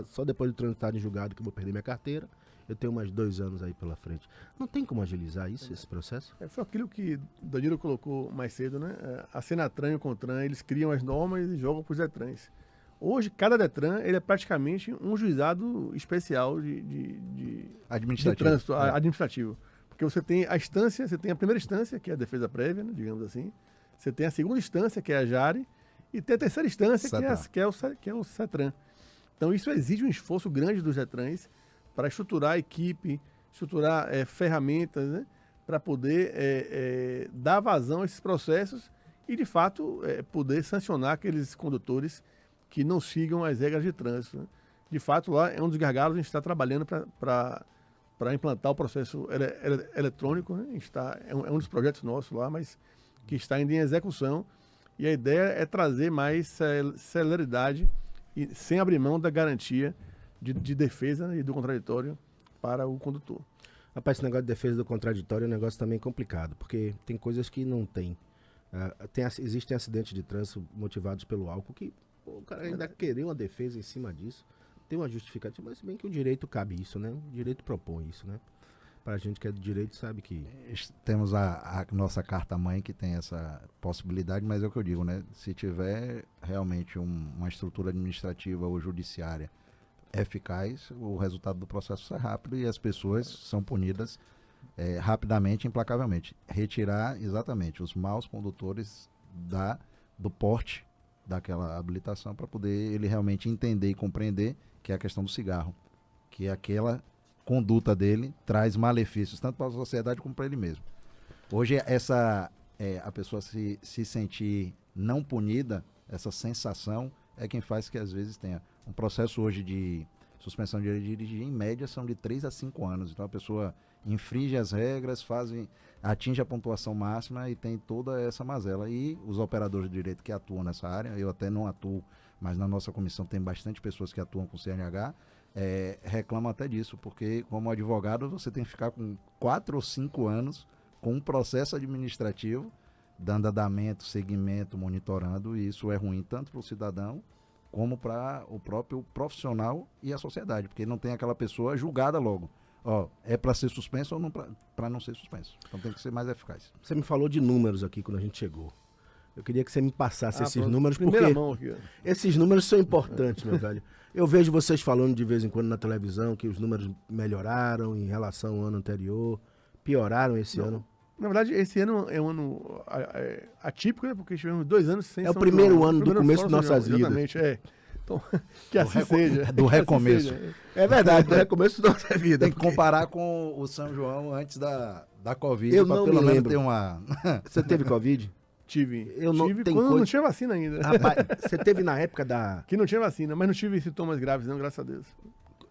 só depois de transitar em julgado que eu vou perder minha carteira. Eu tenho mais 2 anos aí pela frente. Não tem como agilizar isso, esse processo? Foi aquilo que o Danilo colocou mais cedo, né? A Senatran e o Contran, eles criam as normas e jogam para os Detrans. Hoje, cada Detran ele é praticamente um juizado especial de trânsito administrativo. Porque você tem a instância, você tem a primeira instância, que é a defesa prévia, né, digamos assim. Você tem a segunda instância, que é a JARE, e tem a terceira instância, que é o CETRAN. Então, isso exige um esforço grande dos Detrans para estruturar a equipe, estruturar ferramentas, né, para poder dar vazão a esses processos e, de fato, poder sancionar aqueles condutores que não sigam as regras de trânsito. Né? De fato, lá é um dos gargalos, a gente está trabalhando para implantar o processo eletrônico. Né? É um dos projetos nossos lá, mas que está ainda em execução. E a ideia é trazer mais celeridade e sem abrir mão da garantia de defesa, né, e do contraditório para o condutor. Rapaz, esse negócio de defesa do contraditório é um negócio também complicado, porque tem coisas que não tem. Existem acidentes de trânsito motivados pelo álcool que o cara ainda querer uma defesa em cima disso. Tem uma justificativa, mas bem que o direito cabe isso, né? O direito propõe isso, né? Pra gente que é do direito sabe que... Temos a nossa carta-mãe que tem essa possibilidade, mas é o que eu digo, né? Se tiver realmente uma estrutura administrativa ou judiciária eficaz, o resultado do processo é rápido e as pessoas são punidas rapidamente, implacavelmente. Retirar exatamente os maus condutores do porte daquela habilitação para poder ele realmente entender e compreender que é a questão do cigarro, que aquela conduta dele traz malefícios tanto para a sociedade como para ele mesmo. Hoje a pessoa se sentir não punida, essa sensação é quem faz que às vezes tenha um processo hoje de suspensão de direito de dirigir, em média são de 3 a 5 anos. Então a pessoa infringe as regras, atinge a pontuação máxima e tem toda essa mazela. E os operadores de direito que atuam nessa área, eu até não atuo, mas na nossa comissão tem bastante pessoas que atuam com CNH, reclamam até disso, porque como advogado você tem que ficar com 4 ou 5 anos com um processo administrativo, dando andamento, seguimento, monitorando, e isso é ruim tanto para o cidadão como para o próprio profissional e a sociedade, porque não tem aquela pessoa julgada logo. É para ser suspenso ou não para não ser suspenso. Então tem que ser mais eficaz. Você me falou de números aqui quando a gente chegou. Eu queria que você me passasse esses números, porque aqui, esses números são importantes, meu velho. Eu vejo vocês falando de vez em quando na televisão que os números melhoraram em relação ao ano anterior, pioraram esse ano. Na verdade, esse ano é um ano atípico, né? Porque tivemos 2 anos sem... É o primeiro ano do começo de nossas vidas. Exatamente, Então, que assim seja. Do recomeço. É verdade, do recomeço da nossa vida. Tem que comparar com o São João antes da Covid. Eu não me lembro. Ter uma... Você teve Covid? Tive. Eu não tive tenho quando não tinha vacina ainda. Rapaz, você teve na época da... Que não tinha vacina, mas não tive sintomas graves não, graças a Deus.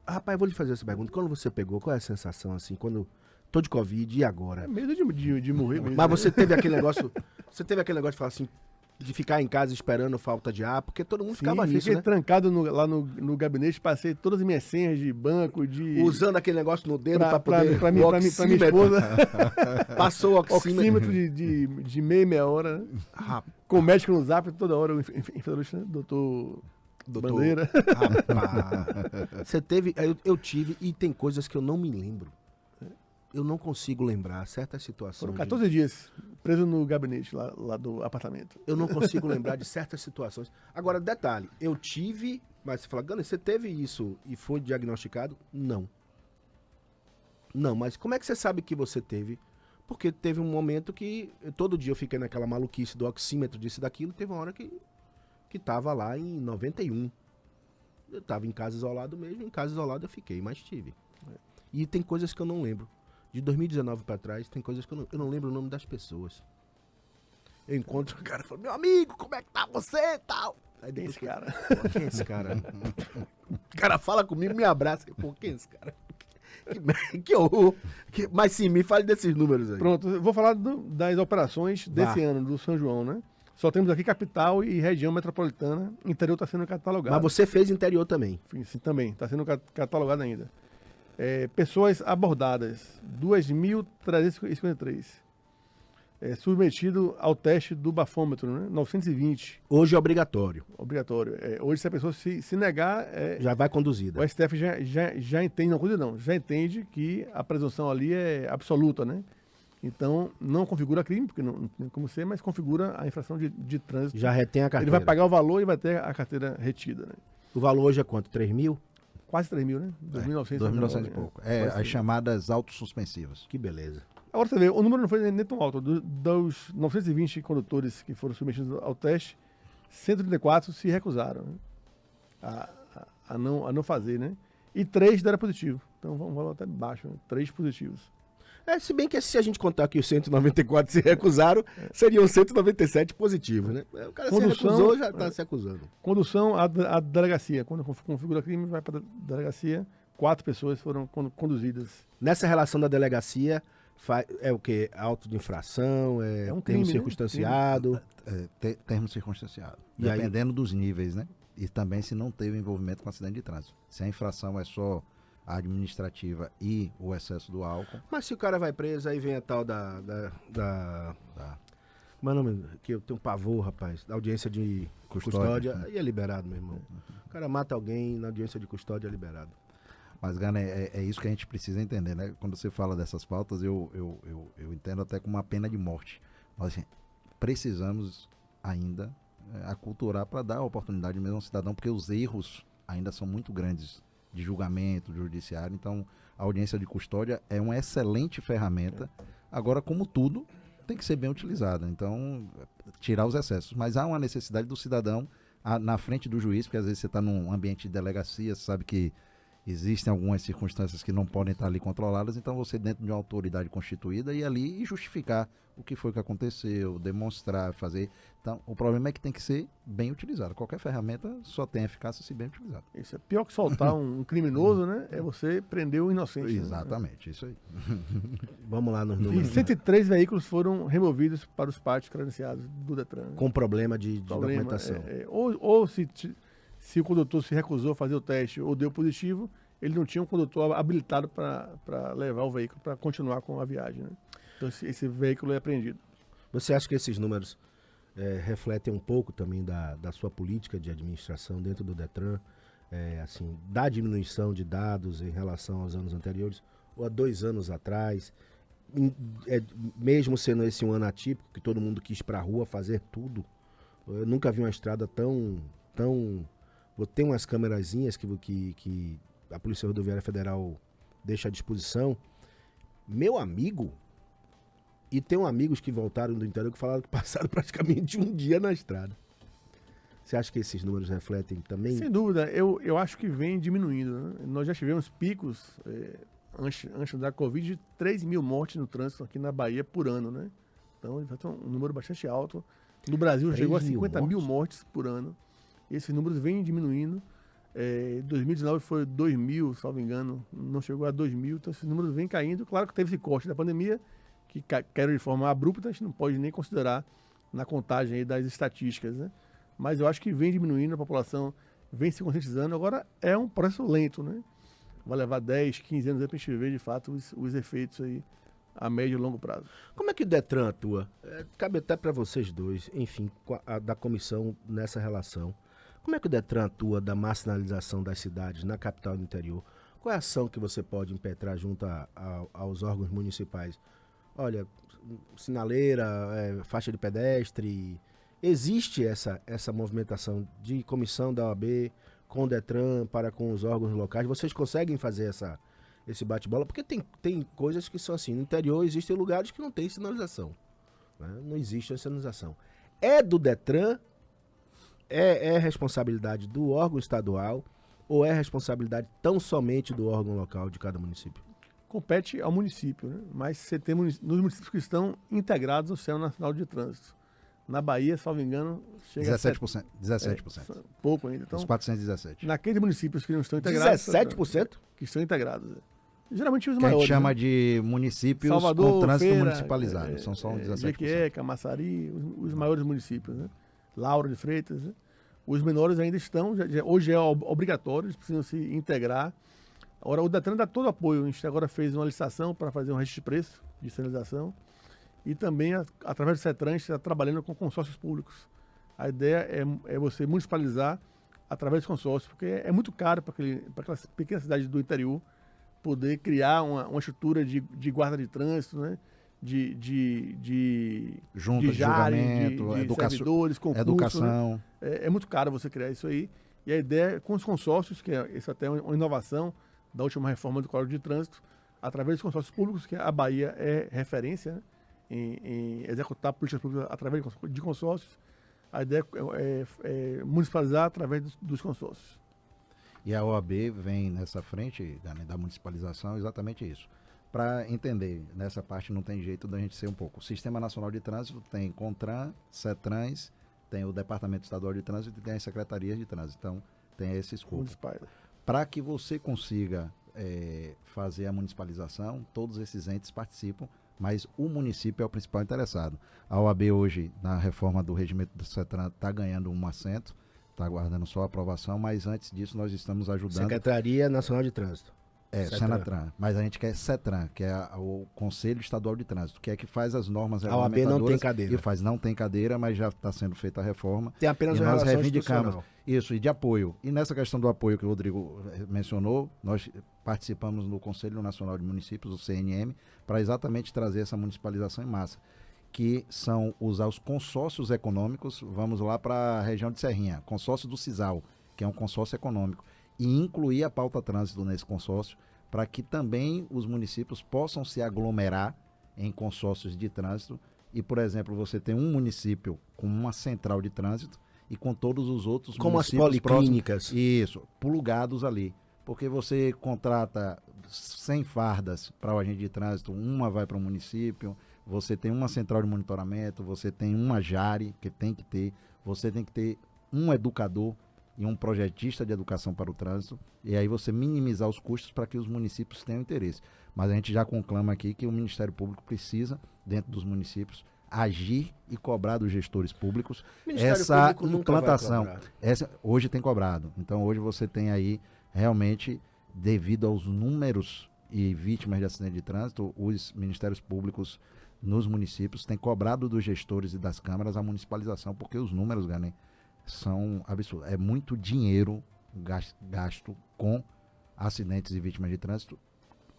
Rapaz, eu vou lhe fazer essa pergunta. Quando você pegou, qual é a sensação assim, quando... Tô de Covid, e agora? É medo de morrer mesmo. Mas você teve aquele negócio... Você teve aquele negócio de falar assim... De ficar em casa esperando falta de ar, porque todo mundo ficava nisso, fiquei né? trancado lá no gabinete, passei todas as minhas senhas de banco, usando aquele negócio no dedo pra poder... Pra minha esposa. Passou o oxímetro. de meia hora. Né? Com o médico no zap toda hora, o infectologista, doutor Bandeira. Rapaz, você teve... Eu tive, e tem coisas que eu não me lembro. Eu não consigo lembrar certas situações. Foram 14 dias preso no gabinete lá do apartamento. Eu não consigo lembrar de certas situações. Agora, detalhe, eu tive... Mas você fala, Gana, você teve isso e foi diagnosticado? Não. Não, mas como é que você sabe que você teve? Porque teve um momento que todo dia eu fiquei naquela maluquice do oxímetro, disso e daquilo. Teve uma hora que tava lá em 91. Eu tava em casa isolado mesmo, em casa isolado eu fiquei, mas tive. E tem coisas que eu não lembro. De 2019 pra trás, tem coisas que eu não lembro o nome das pessoas. Eu encontro o cara e falo, meu amigo, como é que tá você e tal? Aí Quem é esse cara? Quem é esse cara? O cara fala comigo, me abraça. Pô, quem é esse cara? Que horror. Mas sim, me fale desses números aí. Pronto, eu vou falar das operações desse ano, do São João, né? Só temos aqui capital e região metropolitana. Interior está sendo catalogado. Mas você fez interior também. Sim, também, está sendo catalogado ainda. Pessoas abordadas, 2.353. Submetido ao teste do bafômetro, né? 920. Hoje é obrigatório. Obrigatório. Hoje, se a pessoa se negar, já vai conduzida. O STF já entende, não coisa não, já entende que a presunção ali é absoluta, né? Então, não configura crime, porque não tem como ser, mas configura a infração de trânsito. Já retém a carteira. Ele vai pagar o valor e vai ter a carteira retida, né? O valor hoje é quanto? 3 mil? Quase 3 mil, né? 2.900 e pouco. As chamadas autossuspensivas. Que beleza. Agora você vê, o número não foi nem tão alto. Dos 920 condutores que foram submetidos ao teste, 134 se recusaram, né? a não fazer, né? E 3 deram positivo. Então vamos até baixo, né? 3 positivos. Se bem que se a gente contar que os 194 se recusaram, seriam 197 positivos, né? O cara se recusou, já está se acusando. Condução à delegacia. Quando configura crime, vai para a delegacia. 4 pessoas foram conduzidas. Nessa relação da delegacia, é o quê? Auto de infração? É um termo crime, circunstanciado? Termo circunstanciado. E dependendo dos níveis, né? E também se não teve envolvimento com acidente de trânsito. Se a infração é só a administrativa e o excesso do álcool. Mas se o cara vai preso, aí vem a tal Mano, que eu tenho pavor, rapaz, da audiência de custódia, aí é liberado, meu irmão. O cara mata alguém na audiência de custódia, é liberado. Mas, Gana, é isso que a gente precisa entender, né? Quando você fala dessas pautas, eu entendo até como uma pena de morte. Nós assim, precisamos ainda aculturar para dar a oportunidade mesmo ao cidadão, porque os erros ainda são muito grandes de julgamento, de judiciário. Então, a audiência de custódia é uma excelente ferramenta. Agora, como tudo, tem que ser bem utilizada. Então, tirar os excessos. Mas há uma necessidade do cidadão na frente do juiz, porque às vezes você está num ambiente de delegacia, você sabe que existem algumas circunstâncias que não podem estar ali controladas, então você dentro de uma autoridade constituída ir ali e justificar o que foi que aconteceu, demonstrar, fazer. Então, o problema é que tem que ser bem utilizado. Qualquer ferramenta só tem eficácia se bem utilizada. Isso é pior que soltar um criminoso, né? É você prender o inocente. Exatamente, né? Isso aí. Vamos lá nos E números. 103 veículos foram removidos para os pátios credenciados do Detran. Com problema de documentação. Ou se o condutor se recusou a fazer o teste ou deu positivo, ele não tinha um condutor habilitado para levar o veículo para continuar com a viagem, né? Então esse veículo é apreendido. Você acha que esses números refletem um pouco também da sua política de administração dentro do Detran, assim, da diminuição de dados em relação aos anos anteriores, ou há 2 anos atrás, mesmo sendo esse um ano atípico, que todo mundo quis para a rua fazer tudo? Eu nunca vi uma estrada tão tem umas câmerazinhas que a Polícia Rodoviária Federal deixa à disposição. Meu amigo, e tem amigos que voltaram do interior que falaram que passaram praticamente um dia na estrada. Você acha que esses números refletem também? Sem dúvida, eu acho que vem diminuindo, né? Nós já tivemos picos antes da Covid de 3 mil mortes no trânsito aqui na Bahia por ano, né? Então, é um número bastante alto. No Brasil chegou a 50 mil mortes por ano. Esses números vêm diminuindo. 2019 foi 2 mil, salvo engano, não chegou a 2 mil, então esses números vêm caindo. Claro que teve esse corte da pandemia, que caiu de forma abrupta, a gente não pode nem considerar na contagem aí das estatísticas, né? Mas eu acho que vem diminuindo, a população vem se conscientizando. Agora é um processo lento, né? Vai levar 10, 15 anos para a gente ver de fato os efeitos aí a médio e longo prazo. Como é que o Detran atua? Cabe até para vocês dois, enfim, da comissão nessa relação. Como é que o Detran atua da marginalização das cidades na capital e no interior? Qual é a ação que você pode impetrar junto aos órgãos municipais? Olha, sinaleira, faixa de pedestre. Existe essa movimentação de comissão da OAB com o Detran para com os órgãos locais? Vocês conseguem fazer esse bate-bola? Porque tem coisas que são assim. No interior existem lugares que não tem sinalização, né? Não existe a sinalização. É do Detran? É responsabilidade do órgão estadual ou é responsabilidade tão somente do órgão local de cada município? Compete ao município, né? Mas você tem nos municípios que estão integrados no Sistema Nacional de Trânsito. Na Bahia, salvo engano, chega 17%. 17%. Pouco ainda. Então, os 417. Naqueles municípios que não estão integrados... 17%? Que estão integrados. Geralmente os Que a gente maiores. chama né? de municípios Salvador, com trânsito Feira, municipalizado. São 17%. Jequié, Camaçari, os maiores municípios, né? Lauro de Freitas, né? Os menores ainda estão, hoje é obrigatório, eles precisam se integrar. Agora, o Detran dá todo apoio. A gente agora fez uma licitação para fazer um registro de preço de sinalização. E também, através do CETRAN, a gente está trabalhando com consórcios públicos. A ideia é você municipalizar através dos consórcios, porque é muito caro para aquela pequena cidade do interior poder criar uma estrutura de guarda de trânsito, né? Junta de julgamento, servidores, concurso, educação. né? É muito caro você criar isso aí. E a ideia é com os consórcios, que isso até é uma inovação da última reforma do Código de Trânsito, através dos consórcios públicos, que a Bahia é referência, né? Em executar políticas públicas através de consórcios. A ideia é municipalizar através dos consórcios. E a OAB vem nessa frente da municipalização exatamente isso. Para entender, nessa parte não tem jeito da gente ser um pouco. O Sistema Nacional de Trânsito tem CONTRAN, CETRANS, tem o Departamento Estadual de Trânsito e tem as Secretarias de Trânsito. Então, tem esse escopo. Para que você consiga fazer a municipalização, todos esses entes participam, mas o município é o principal interessado. A OAB hoje, na reforma do regimento do CETRAN, está ganhando um assento, está aguardando só a aprovação, mas antes disso nós estamos ajudando... Secretaria Nacional de Trânsito. Senatran, mas a gente quer CETRAN, que é o Conselho Estadual de Trânsito, que é que faz as normas A OAB não tem cadeira. Não tem cadeira, mas já está sendo feita a reforma. Tem apenas uma relação institucional. Isso, e de apoio. E nessa questão do apoio que o Rodrigo mencionou, nós participamos no Conselho Nacional de Municípios, o CNM, para exatamente trazer essa municipalização em massa, que são usar os consórcios econômicos. Vamos lá para a região de Serrinha, consórcio do CISAL, que é um consórcio econômico, e incluir a pauta trânsito nesse consórcio, para que também os municípios possam se aglomerar em consórcios de trânsito. E, por exemplo, você tem um município com uma central de trânsito e com todos os outros como municípios as policlínicas. Isso, plugados ali. Porque você contrata 100 fardas para o agente de trânsito, uma vai para o município, você tem uma central de monitoramento, você tem uma JARE, que tem que ter, você tem que ter um educador e um projetista de educação para o trânsito, e aí você minimizar os custos para que os municípios tenham interesse. Mas a gente já conclama aqui que o Ministério Público precisa, dentro dos municípios, agir e cobrar dos gestores públicos essa implantação. Hoje tem cobrado. Então hoje você tem aí, realmente, devido aos números e vítimas de acidente de trânsito, os ministérios públicos nos municípios têm cobrado dos gestores e das câmaras a municipalização, porque os números, Ganem, são absurdos. É muito dinheiro gasto com acidentes e vítimas de trânsito.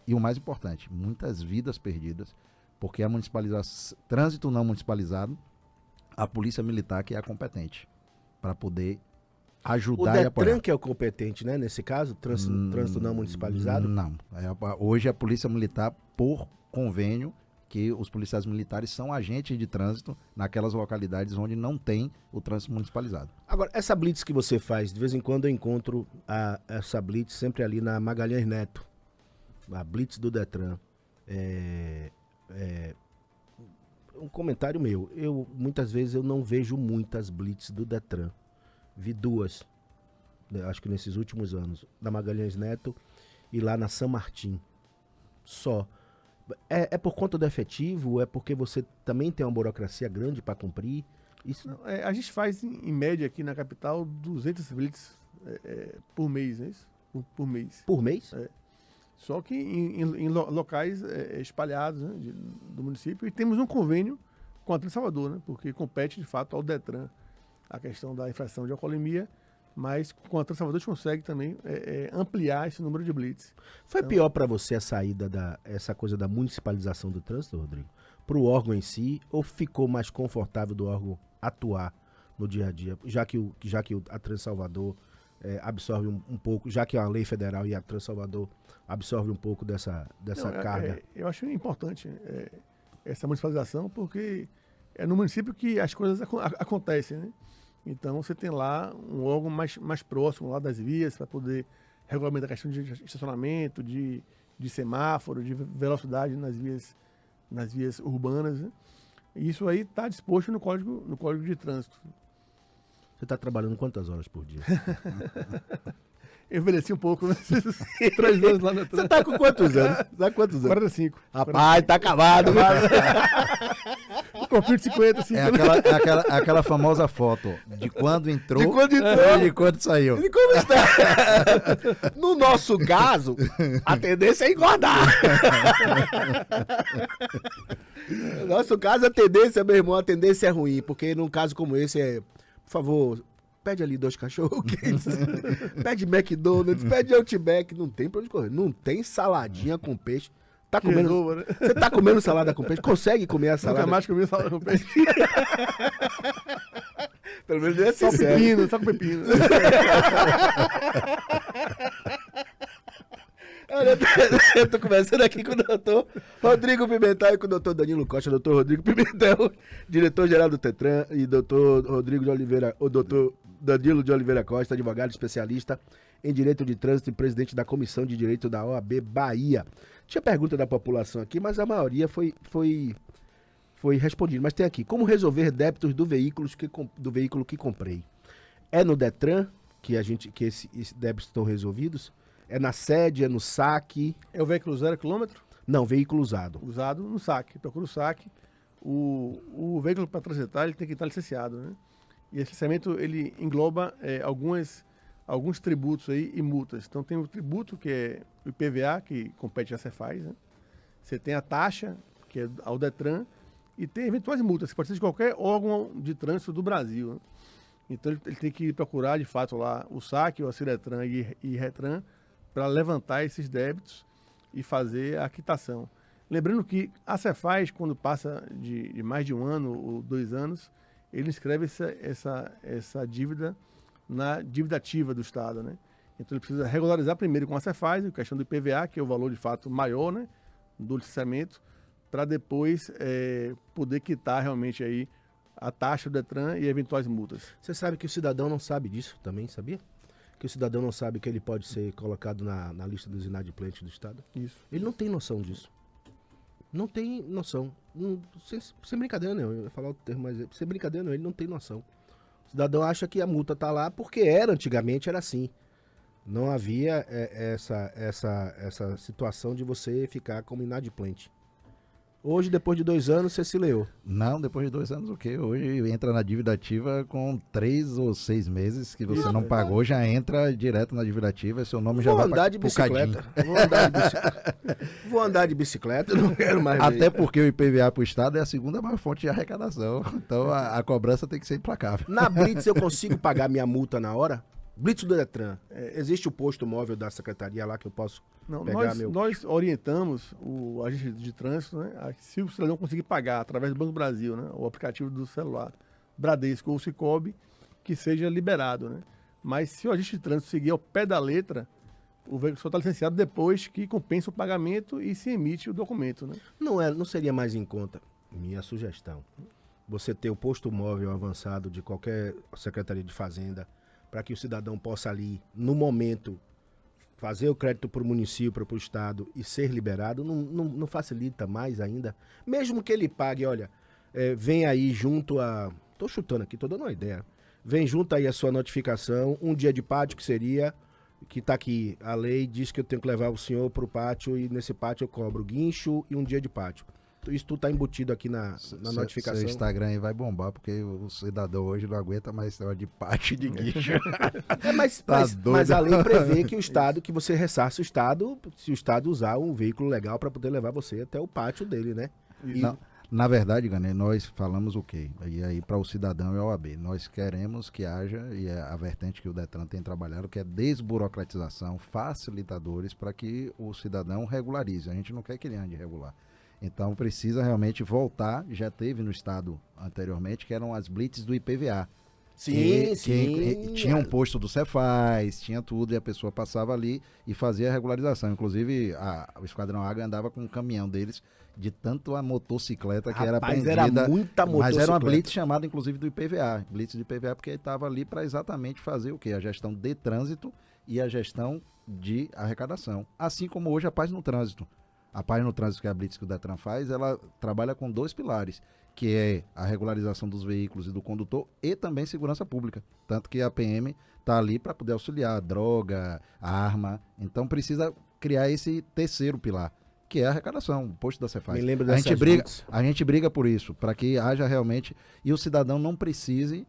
E o mais importante, muitas vidas perdidas, porque a municipalização, trânsito não municipalizado, a polícia militar que é a competente para poder ajudar e apoiar. O Detran que é o competente, né? Nesse caso, trânsito não municipalizado? Não. Hoje a polícia militar, por convênio, que os policiais militares são agentes de trânsito naquelas localidades onde não tem o trânsito municipalizado. Agora, essa blitz que você faz, de vez em quando eu encontro essa blitz sempre ali na Magalhães Neto, a blitz do Detran. Um comentário meu, muitas vezes eu não vejo muitas blitz do Detran. Vi duas, acho que nesses últimos anos, na Magalhães Neto e lá na São Martim. Só. É por conta do efetivo? É porque você também tem uma burocracia grande para cumprir? Isso... Não, a gente faz, em média, aqui na capital, 200 blitz por mês, não é isso? Por mês. Por mês? Só que em locais espalhados, né, do município. E temos um convênio com a Trans Salvador, né, porque compete, de fato, ao Detran a questão da infração de alcoolemia. Mas com a Trans Salvador a gente consegue também ampliar esse número de blitz. Foi pior para você a saída essa coisa da municipalização do trânsito, Rodrigo? Para o órgão em si, ou ficou mais confortável do órgão atuar no dia a dia? Já que a Trans Salvador absorve um pouco, já que é uma lei federal e a Trans Salvador absorve um pouco dessa carga. Eu acho importante essa municipalização, porque é no município que as coisas acontecem, né? Então você tem lá um órgão mais próximo lá das vias para poder regulamentar a questão de estacionamento, de semáforo, de velocidade nas vias urbanas, né? E isso aí está disposto no Código de Trânsito. Você está trabalhando quantas horas por dia? envelheci um pouco, né? 3 anos lá na Você tá com quantos anos? Tá com quantos anos? 45. Rapaz, tá acabado, mano. Confio de 50, assim. Aquela famosa foto de quando entrou De quando entrou. e de quando saiu. E como está? No nosso caso, a tendência é engordar. No nosso caso, a tendência, meu irmão, a tendência é ruim, porque num caso como esse por favor, pede ali 2 cachorro quentes, pede McDonald's, pede Outback, não tem pra onde correr, não tem saladinha com peixe. Tá comendo, Resolva, né? você tá comendo salada com peixe? Consegue comer a salada? Nunca mais comi salada com peixe. Pelo menos é Só sincero. pepino, só com pepino. Olha, eu tô conversando aqui com o doutor Rodrigo Pimentel e com o doutor Danilo Costa. Doutor Rodrigo Pimentel, diretor-geral do Tetran, e doutor Rodrigo de Oliveira, o doutor Danilo de Oliveira Costa, advogado especialista em Direito de Trânsito e presidente da Comissão de Direito da OAB Bahia. Tinha pergunta da população aqui, mas a maioria foi respondida. Mas tem aqui, como resolver débitos do veículo que comprei? É no Detran que esses débitos estão resolvidos? É na sede, é no saque? É o veículo 0 quilômetro? Não, veículo usado. Usado no saque. Procura o saque. O veículo para transitar ele tem que estar licenciado, né? E esse licenciamento ele engloba alguns tributos aí e multas. Então tem o tributo que é o IPVA, que compete à Cefaz, né? Você tem a taxa, que é ao Detran, e tem eventuais multas, que pode ser de qualquer órgão de trânsito do Brasil, né? Então ele tem que procurar de fato lá o saque, o Ciretran e Retran, para levantar esses débitos e fazer a quitação. Lembrando que a Cefaz, quando passa de mais de 1 ano ou 2 anos, ele inscreve essa dívida na dívida ativa do Estado, né? Então ele precisa regularizar primeiro com a Cefaz, a questão do IPVA, que é o valor de fato maior, né, do licenciamento, para depois poder quitar realmente aí a taxa do Detran e eventuais multas. Você sabe que o cidadão não sabe disso também, sabia? Que o cidadão não sabe que ele pode ser colocado na lista dos inadimplentes do Estado? Isso. Ele não tem noção disso. Não tem noção. Sem brincadeira, não. Eu ia falar o termo, mas sem brincadeira, não. Ele não tem noção. O cidadão acha que a multa tá lá porque antigamente era assim. Não havia essa situação de você ficar como inadimplente. Hoje, depois de 2 anos, você se leou. Não, depois de 2 anos o quê? Hoje entra na dívida ativa com 3 ou 6 meses que você não pagou, já entra direto na dívida ativa, seu nome já vai andar de bicicleta. Vou andar de bicicleta, não quero mais ver. Até porque o IPVA para o Estado é a segunda maior fonte de arrecadação. Então a cobrança tem que ser implacável. Na Blitz eu consigo pagar minha multa na hora? Blitz do Detran. Existe o posto móvel da secretaria lá que eu posso pegar nós orientamos o agente de trânsito, né, se o cidadão conseguir pagar através do Banco do Brasil, né, o aplicativo do celular, Bradesco ou Sicoob, que seja liberado, né? Mas se o agente de trânsito seguir ao pé da letra, o veículo só está licenciado depois que compensa o pagamento e se emite o documento, né? Não seria mais em conta, minha sugestão, você ter o posto móvel avançado de qualquer secretaria de fazenda, para que o cidadão possa ali, no momento, fazer o crédito para o município, para o Estado e ser liberado, não facilita mais ainda? Mesmo que ele pague, olha, vem aí junto a... Estou chutando aqui, estou dando uma ideia. Vem junto aí a sua notificação, um dia de pátio que seria, que está aqui, a lei diz que eu tenho que levar o senhor para o pátio e nesse pátio eu cobro guincho e um dia de pátio. Isso tudo está embutido aqui na notificação. Seu Instagram aí vai bombar, porque o cidadão hoje não aguenta mais história de pátio de guincho. Mas a lei prevê que o Estado, que você ressarce o Estado, se o Estado usar um veículo legal para poder levar você até o pátio dele, né? Na verdade, Ganê, nós falamos o quê? E aí para o cidadão e a OAB, nós queremos que haja, e é a vertente que o Detran tem trabalhado, que é desburocratização, facilitadores para que o cidadão regularize. A gente não quer que ele ande irregular. Então precisa realmente voltar, já teve no estado anteriormente, que eram as blitz do IPVA. Sim. Tinha um posto do Cefaz, tinha tudo, e a pessoa passava ali e fazia a regularização. Inclusive, o Esquadrão Águia andava com um caminhão deles, de tanto a motocicleta que era apreendida. Era muita motocicleta. Mas era uma blitz chamada, inclusive, do IPVA. Blitz do IPVA, porque ele estava ali para exatamente fazer o quê? A gestão de trânsito e a gestão de arrecadação. Assim como hoje a Paz no Trânsito. A Paz no Trânsito, que é a blitz que o Detran faz, ela trabalha com 2 pilares, que é a regularização dos veículos e do condutor, e também segurança pública. Tanto que a PM está ali para poder auxiliar droga, arma. Então precisa criar esse terceiro pilar, que é a arrecadação, o posto da Cefaz. Me lembro A dessas gente briga por isso, para que haja realmente, e o cidadão não precise,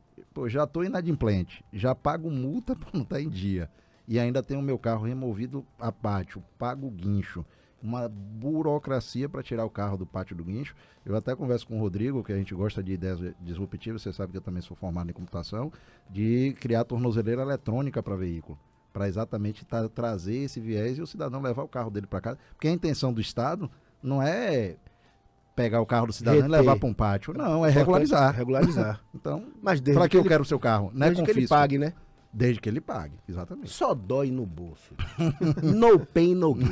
já estou inadimplente, já pago multa por não estar em dia, e ainda tenho o meu carro removido a pátio, pago guincho, uma burocracia para tirar o carro do pátio do guincho. Eu até converso com o Rodrigo, que a gente gosta de ideias disruptivas, você sabe que eu também sou formado em computação, de criar tornozeleira eletrônica para veículo, para exatamente trazer esse viés e o cidadão levar o carro dele para casa, porque a intenção do Estado não é pegar o carro do cidadão e levar para um pátio, não, é regularizar. Regularizar. Então, Mas desde para que eu quero o seu carro? Não é desde que ele confisco. pague, né? Desde que ele pague, exatamente. Só dói no bolso. No pain, no gain.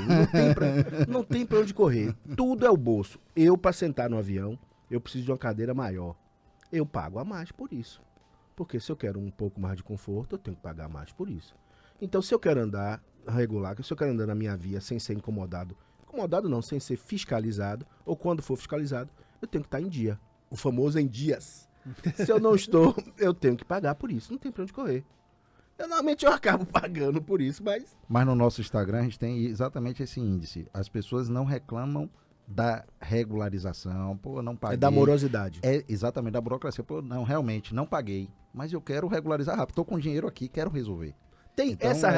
Não tem pra onde correr. Tudo é o bolso. Eu, pra sentar no avião, eu preciso de uma cadeira maior. Eu pago a mais por isso. Porque se eu quero um pouco mais de conforto, eu tenho que pagar mais por isso. Então, se eu quero andar regular, se eu quero andar na minha via sem ser incomodado não, sem ser fiscalizado, ou quando for fiscalizado, eu tenho que estar em dia. O famoso em dias. Se eu não estou, eu tenho que pagar por isso. Não tem pra onde correr. Normalmente eu acabo pagando por isso, mas... Mas no nosso Instagram a gente tem exatamente esse índice. As pessoas não reclamam da regularização, pô, não paguei. É da morosidade. É exatamente da burocracia. Pô, não, realmente, não paguei. Mas eu quero regularizar rápido. Estou com dinheiro aqui, quero resolver. Tem Então, essa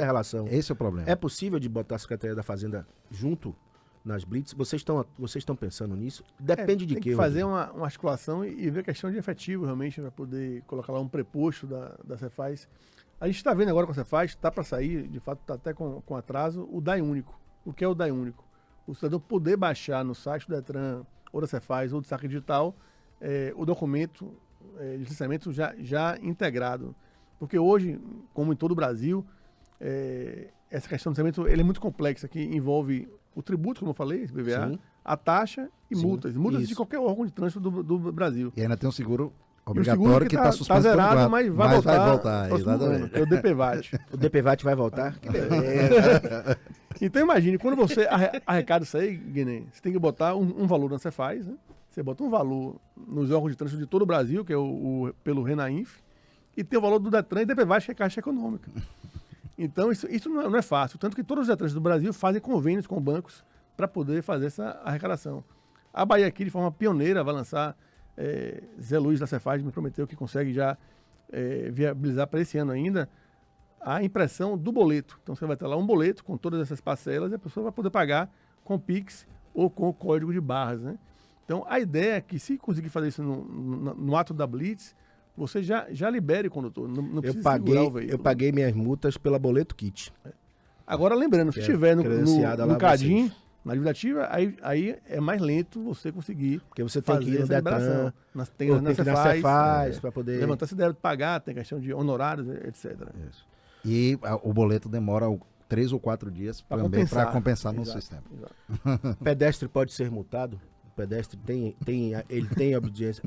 relação. Esse é o problema. É possível de botar a Secretaria da Fazenda junto nas blitz? Vocês estão pensando nisso? Depende de tem quê? que fazer uma articulação e ver a questão de efetivo, realmente, para poder colocar lá um preposto da Cefaz. A gente está vendo agora com a Cefaz, está para sair, de fato está até com atraso, o DAI único. O que é o DAI único? O cidadão poder baixar no site do Detran, ou da Cefaz, ou do Saque Digital, o documento de licenciamento já integrado. Porque hoje, como em todo o Brasil, essa questão do licenciamento ele é muito complexa, que envolve o tributo, como eu falei, IPVA, Sim. a taxa e Sim, multas. Multas isso. de qualquer órgão de trânsito do Brasil. E ainda tem um seguro E o obrigatório seguro que está suspenso por zerado, enquanto, mas vai voltar. próximo ano, exatamente. que é o DPVAT. O DPVAT vai voltar? Que beleza. Então imagine, quando você arrecada isso aí, Guiné, você tem que botar um valor na Cefaz, né? Você bota um valor nos órgãos de trânsito de todo o Brasil, que é pelo Renainf, e tem o valor do Detran e DPVAT, que é Caixa Econômica. Então isso não é fácil. Tanto que todos os Detrans do Brasil fazem convênios com bancos para poder fazer essa arrecadação. A Bahia aqui, de forma pioneira, vai lançar, Zé Luiz da Cefaz me prometeu que consegue já viabilizar para esse ano ainda a impressão do boleto. Então você vai ter lá um boleto com todas essas parcelas e a pessoa vai poder pagar com Pix ou com o código de barras, né? Então a ideia é que se conseguir fazer isso no ato da Blitz, você já libere o condutor, não precisa segurar o veículo. Eu paguei minhas multas pela boleto kit. Agora lembrando, se Que é estiver credenciada lá no CADIM, vocês. na dívida ativa, aí é mais lento você conseguir Porque você tem que ir no essa liberação. Detran, Tem ou na tem que ir na Cefaz, Cefaz para poder... levantar se deve pagar, tem questão de honorários, etc. Isso. E o boleto demora 3 ou 4 dias também para compensar no Exato, sistema. exato. Pedestre pode ser multado? O pedestre ele tem obediência?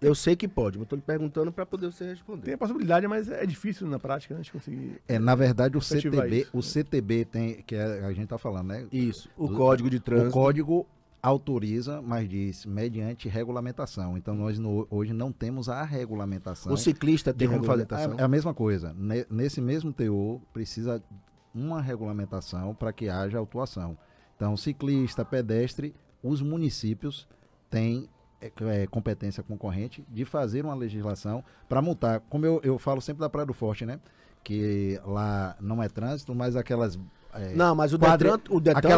Eu sei que pode, mas estou lhe perguntando para poder você responder. Tem a possibilidade, mas é difícil na prática, né, a gente conseguir. Na verdade, efetivar isso. o CTB tem, que a gente está falando, né? Isso, o código de trânsito. O código autoriza, mas diz mediante regulamentação. Então nós hoje não temos a regulamentação. O ciclista tem de como fazer. regulamentação. É a mesma coisa. Nesse mesmo teor, precisa uma regulamentação para que haja autuação. Então, ciclista, pedestre, os municípios têm competência concorrente de fazer uma legislação para multar. Como eu falo sempre da Praia do Forte, né? Que lá não é trânsito, mas aquelas... Não, mas o Detran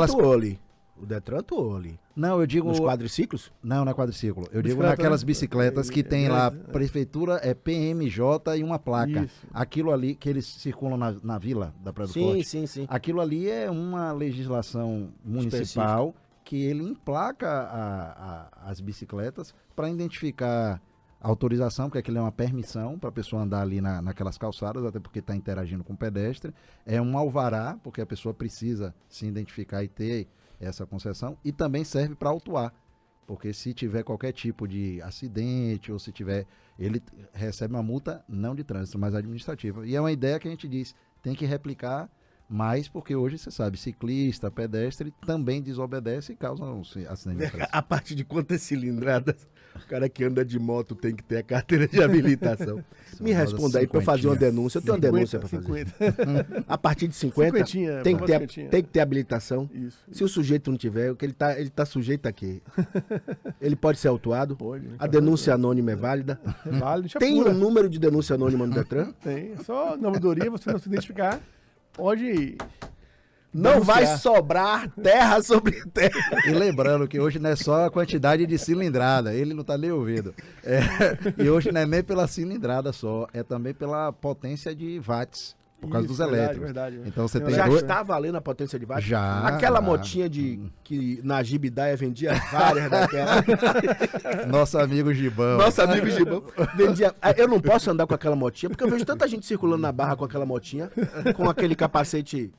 atuou ali. O Detran atuou ali. Não, eu digo... Nos quadriciclos? Não é quadriciclo. Eu digo Bicicleta, naquelas né? bicicletas que tem lá, prefeitura, PMJ e uma placa. Isso. Aquilo ali que eles circulam na vila da Praia do Forte. Sim. Aquilo ali é uma legislação municipal que ele emplaca as bicicletas para identificar a autorização, porque aquilo é uma permissão para a pessoa andar ali naquelas calçadas, até porque está interagindo com o pedestre. É um alvará, porque a pessoa precisa se identificar e ter essa concessão, e também serve para autuar, porque se tiver qualquer tipo de acidente ou se tiver, ele recebe uma multa não de trânsito, mas administrativa. E é uma ideia que a gente diz, tem que replicar mais, porque hoje você sabe, ciclista, pedestre também desobedece e causa um acidente de trânsito. A partir de quantas cilindradas O cara que anda de moto tem que ter a carteira de habilitação. Me responda aí pra eu fazer uma denúncia. Eu tenho uma denúncia pra fazer. 50. A partir de 50, Cinquentinha, tem que ter, cinquentinha. tem que ter habilitação. Isso. Se o sujeito não tiver, o que ele tá sujeito a quê? Ele pode ser autuado? Pode. A denúncia anônima é válida? É válido, deixa Tem pura. um número de denúncia anônima no Detran? Tem. Só na ouvidoria, você não se identificar, pode... Não vai Denunciar. sobrar terra sobre terra. E lembrando que hoje não é só a quantidade de cilindrada, ele não tá nem ouvindo. E hoje não é nem pela cilindrada só, é também pela potência de watts, por causa dos elétricos. Verdade. Então você Tem tem Já dois... está valendo a potência de watts? Já. Aquela já. motinha que na Gibidaia vendia várias daquela. Nosso amigo Gibão. Nosso amigo Gibão vendia. Eu não posso andar com aquela motinha, porque eu vejo tanta gente circulando na barra com aquela motinha, com aquele capacete.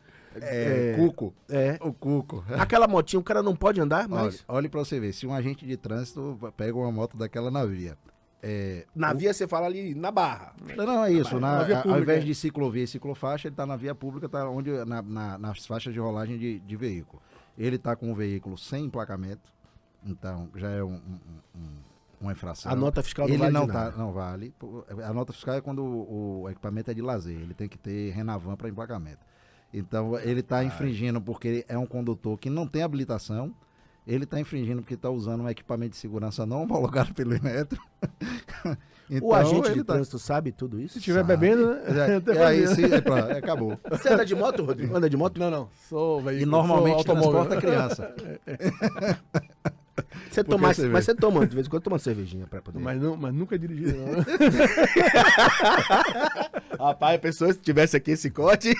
Cuco. É. O Cuco. Aquela motinha, o cara não pode andar, mas. Olhe pra você ver, se um agente de trânsito pega uma moto daquela na via. Na via você fala ali na barra. Não, é isso. Na via Ao pública, invés de ciclovia e ciclofaixa, ele tá na via pública, tá onde, nas faixas de rolagem de veículo. Ele tá com um veículo sem emplacamento, então já é uma infração. A nota fiscal não Ele vale não de tá, nada. não vale. A nota fiscal é quando o equipamento é de lazer, ele tem que ter Renavan para emplacamento. Então ele está infringindo porque é um condutor que não tem habilitação. Ele está infringindo porque está usando um equipamento de segurança não homologado pelo Inmetro. Então, O agente de ele tá- trânsito sabe tudo isso? Se estiver Sabe. bebendo, né? E aí sim, acabou. Você anda de moto, Rodrigo? Anda de moto? Não. Sou veículo. E normalmente sou automóvel. transporta criança. Você Porque toma, você vê. mas você toma, de vez em quando toma uma cervejinha pra poder. Mas nunca dirigi, não. Rapaz, a pessoa se tivesse aqui esse corte.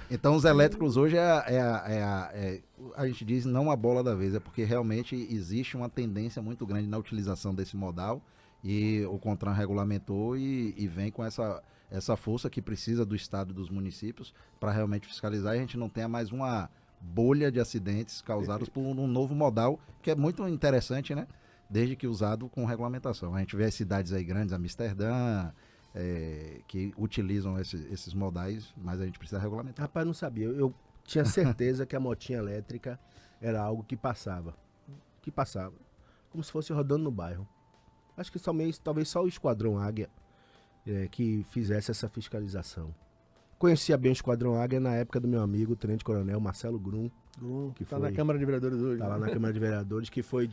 Então os elétricos hoje a gente diz não a bola da vez, é porque realmente existe uma tendência muito grande na utilização desse modal e o CONTRAN regulamentou e vem com essa força que precisa do Estado e dos municípios para realmente fiscalizar e a gente não tenha mais uma bolha de acidentes causados por um novo modal que é muito interessante, né? Desde que usado com regulamentação. A gente vê as cidades aí grandes, Amsterdã, que utilizam esses modais, mas a gente precisa regulamentar. Rapaz, não sabia. Eu tinha certeza que a motinha elétrica era algo que passava. Que passava. Como se fosse rodando no bairro. Acho que talvez só o Esquadrão Águia que fizesse essa fiscalização. Conhecia bem o Esquadrão Águia na época do meu amigo, o Tenente Coronel Marcelo Grum, que Tá foi, na Câmara de Vereadores hoje. tá lá na Câmara de Vereadores, que foi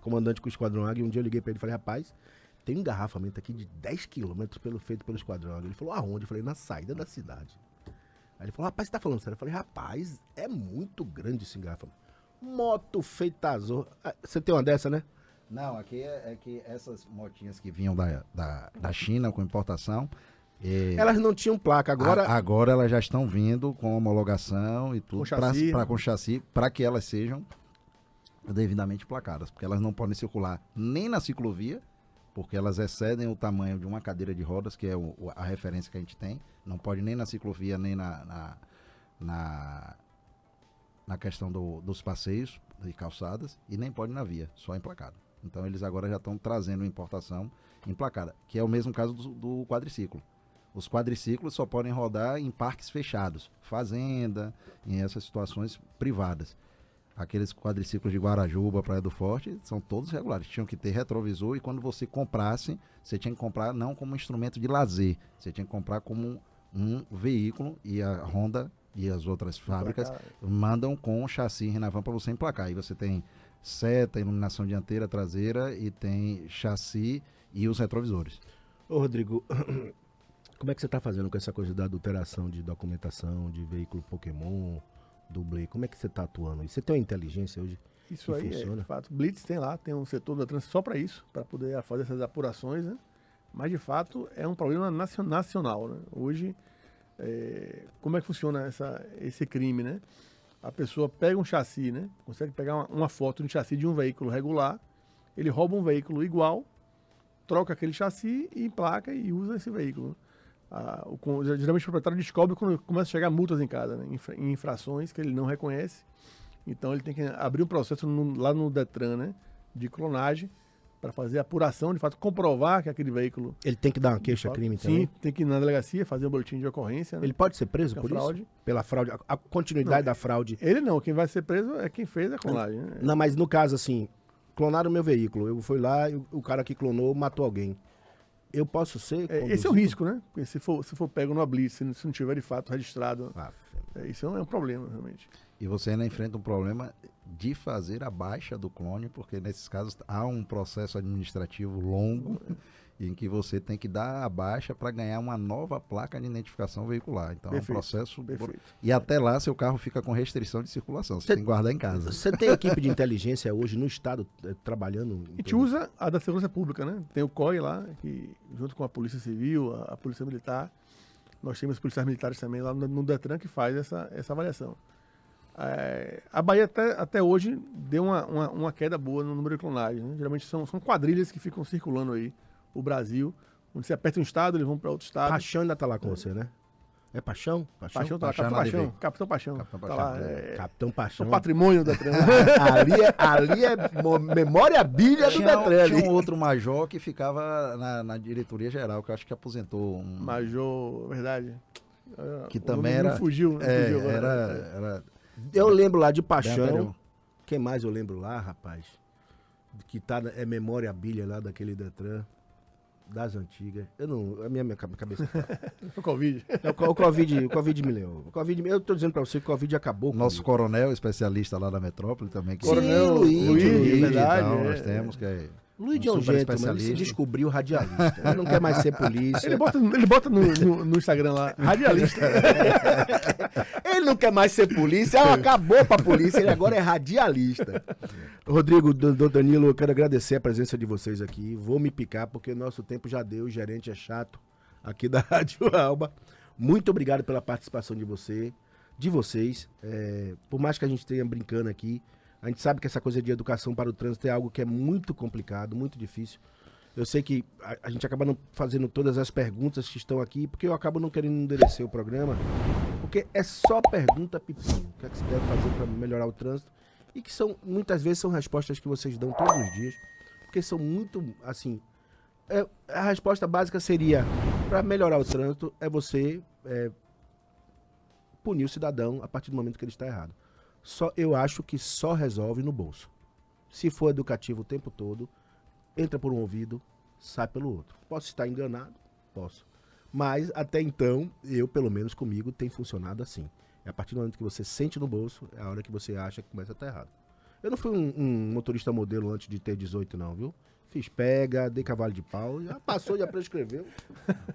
comandante com o Esquadrão Águia. Um dia eu liguei pra ele e falei, rapaz, tem um engarrafamento aqui de 10 quilômetros feito pelo Esquadrão Águia. Ele falou, aonde? Eu falei, na saída da cidade. Aí ele falou, rapaz, você tá falando sério? Eu falei, rapaz, é muito grande esse engarrafamento. Moto feita azul. Você tem uma dessa, né? Não, aqui é que essas motinhas que vinham da China com importação, Elas não tinham placa. agora elas já estão vindo com homologação e tudo Com chassi, né? com chassi para que elas sejam devidamente placadas, porque elas não podem circular nem na ciclovia, porque elas excedem o tamanho de uma cadeira de rodas, que é a referência que a gente tem. Não pode nem na ciclovia, nem na questão dos passeios e calçadas, e nem pode na via, só emplacado. Então eles agora já estão trazendo importação emplacada, que é o mesmo caso do quadriciclo. Os quadriciclos só podem rodar em parques fechados, fazenda, em essas situações privadas. Aqueles quadriciclos de Guarajuba, Praia do Forte, são todos regulares. Tinham que ter retrovisor e quando você comprasse, você tinha que comprar não como instrumento de lazer, você tinha que comprar como um veículo, e a Honda e as outras fábricas mandam com chassi Renavan para você emplacar. Aí você tem seta, iluminação dianteira, traseira e tem chassi e os retrovisores. Ô, Rodrigo, como é que você tá fazendo com essa coisa da adulteração de documentação, de veículo Pokémon, dublê? Como é que você tá atuando? E você tem uma inteligência hoje? Isso que aí funciona? de fato. Blitz tem um setor da trânsito só para isso, para poder fazer essas apurações, né? Mas, de fato, é um problema nacional, né? Hoje, como é que funciona esse crime, né? A pessoa pega um chassi, né? Consegue pegar uma foto de um chassi de um veículo regular, ele rouba um veículo igual, troca aquele chassi e emplaca e usa esse veículo. Geralmente o proprietário descobre quando começa a chegar multas em casa, né? Em infrações que ele não reconhece. Então ele tem que abrir um processo lá no Detran, né? De clonagem, para fazer a apuração, de fato, comprovar que aquele veículo... Ele tem que dar uma queixa-crime também? Sim, tem que ir na delegacia, fazer um boletim de ocorrência. Né? Ele pode ser preso Da por fraude. isso? Pela fraude? A continuidade da fraude? Ele não, quem vai ser preso é quem fez a clonagem. Né? Não, mas no caso, assim, clonaram o meu veículo. Eu fui lá e o cara que clonou matou alguém. Eu posso ser... Esse é o risco, né? Porque se for pego no blitz, se não tiver de fato registrado, Ah, isso é um problema, realmente. E você ainda enfrenta um problema de fazer a baixa do clone, porque nesses casos há um processo administrativo longo em que você tem que dar a baixa para ganhar uma nova placa de identificação veicular. Então Perfeito, é um processo... perfeito. E até lá seu carro fica com restrição de circulação. Você tem que guardar em casa. Você tem equipe de inteligência hoje no estado trabalhando? A gente usa a da Segurança Pública, né? Tem o COI lá, que junto com a Polícia Civil, a Polícia Militar, nós temos policiais militares também lá no Detran que faz essa avaliação. A Bahia até hoje deu uma queda boa no número de clonagens. Né? Geralmente são quadrilhas que ficam circulando aí o Brasil. Onde você aperta um estado, eles vão para outro estado. Paixão ainda tá lá com você, né? É Paixão? Paixão tá lá, Paixão Capitão na Paixão. DV. Capitão Paixão. Capitão Tá Paixão, lá. Capitão É Paixão. o patrimônio da trama. ali é memória bíblia do Tinha Detran ali. um outro major que ficava na diretoria geral, que eu acho que aposentou. Major, verdade. Que O também nome era... não fugiu agora. era Eu lembro lá de bem Paixão. anterior. Quem mais eu lembro lá, rapaz? Que tá, é memória bíblia lá daquele Detran. Das antigas. A minha cabeça tá. O Covid. O Covid me leu. Eu tô dizendo pra você que o Covid acabou com Nosso isso. coronel especialista lá da metrópole também. Que Sim, Luiz, verdade, então, é. nós temos que é Luiz é um super gentleman, ele se descobriu radialista. Ele não quer mais ser polícia. Ele bota no Instagram lá, radialista. Ele não quer mais ser polícia, acabou pra polícia, ele agora é radialista. Rodrigo, Danilo, eu quero agradecer a presença de vocês aqui. Vou me picar porque o nosso tempo já deu, o gerente é chato aqui da Rádio Alba. Muito obrigado pela participação de vocês. Por mais que a gente tenha brincando aqui, a gente sabe que essa coisa de educação para o trânsito é algo que é muito complicado, muito difícil. Eu sei que a gente acaba não fazendo todas as perguntas que estão aqui, porque eu acabo não querendo enderecer o programa, porque é só pergunta pepino. O que é que se deve fazer para melhorar o trânsito? E que muitas vezes são respostas que vocês dão todos os dias, porque são muito, assim... a resposta básica seria, para melhorar o trânsito, é você punir o cidadão a partir do momento que ele está errado. Eu acho que só resolve no bolso. Se for educativo o tempo todo, entra por um ouvido, sai pelo outro. Posso estar enganado? Posso. Mas, até então, pelo menos comigo, tem funcionado assim. A partir do momento que você sente no bolso, é a hora que você acha que começa a estar errado. Eu não fui um motorista modelo antes de ter 18 não, viu? Fiz pega, dei cavalo de pau, já passou, já prescreveu.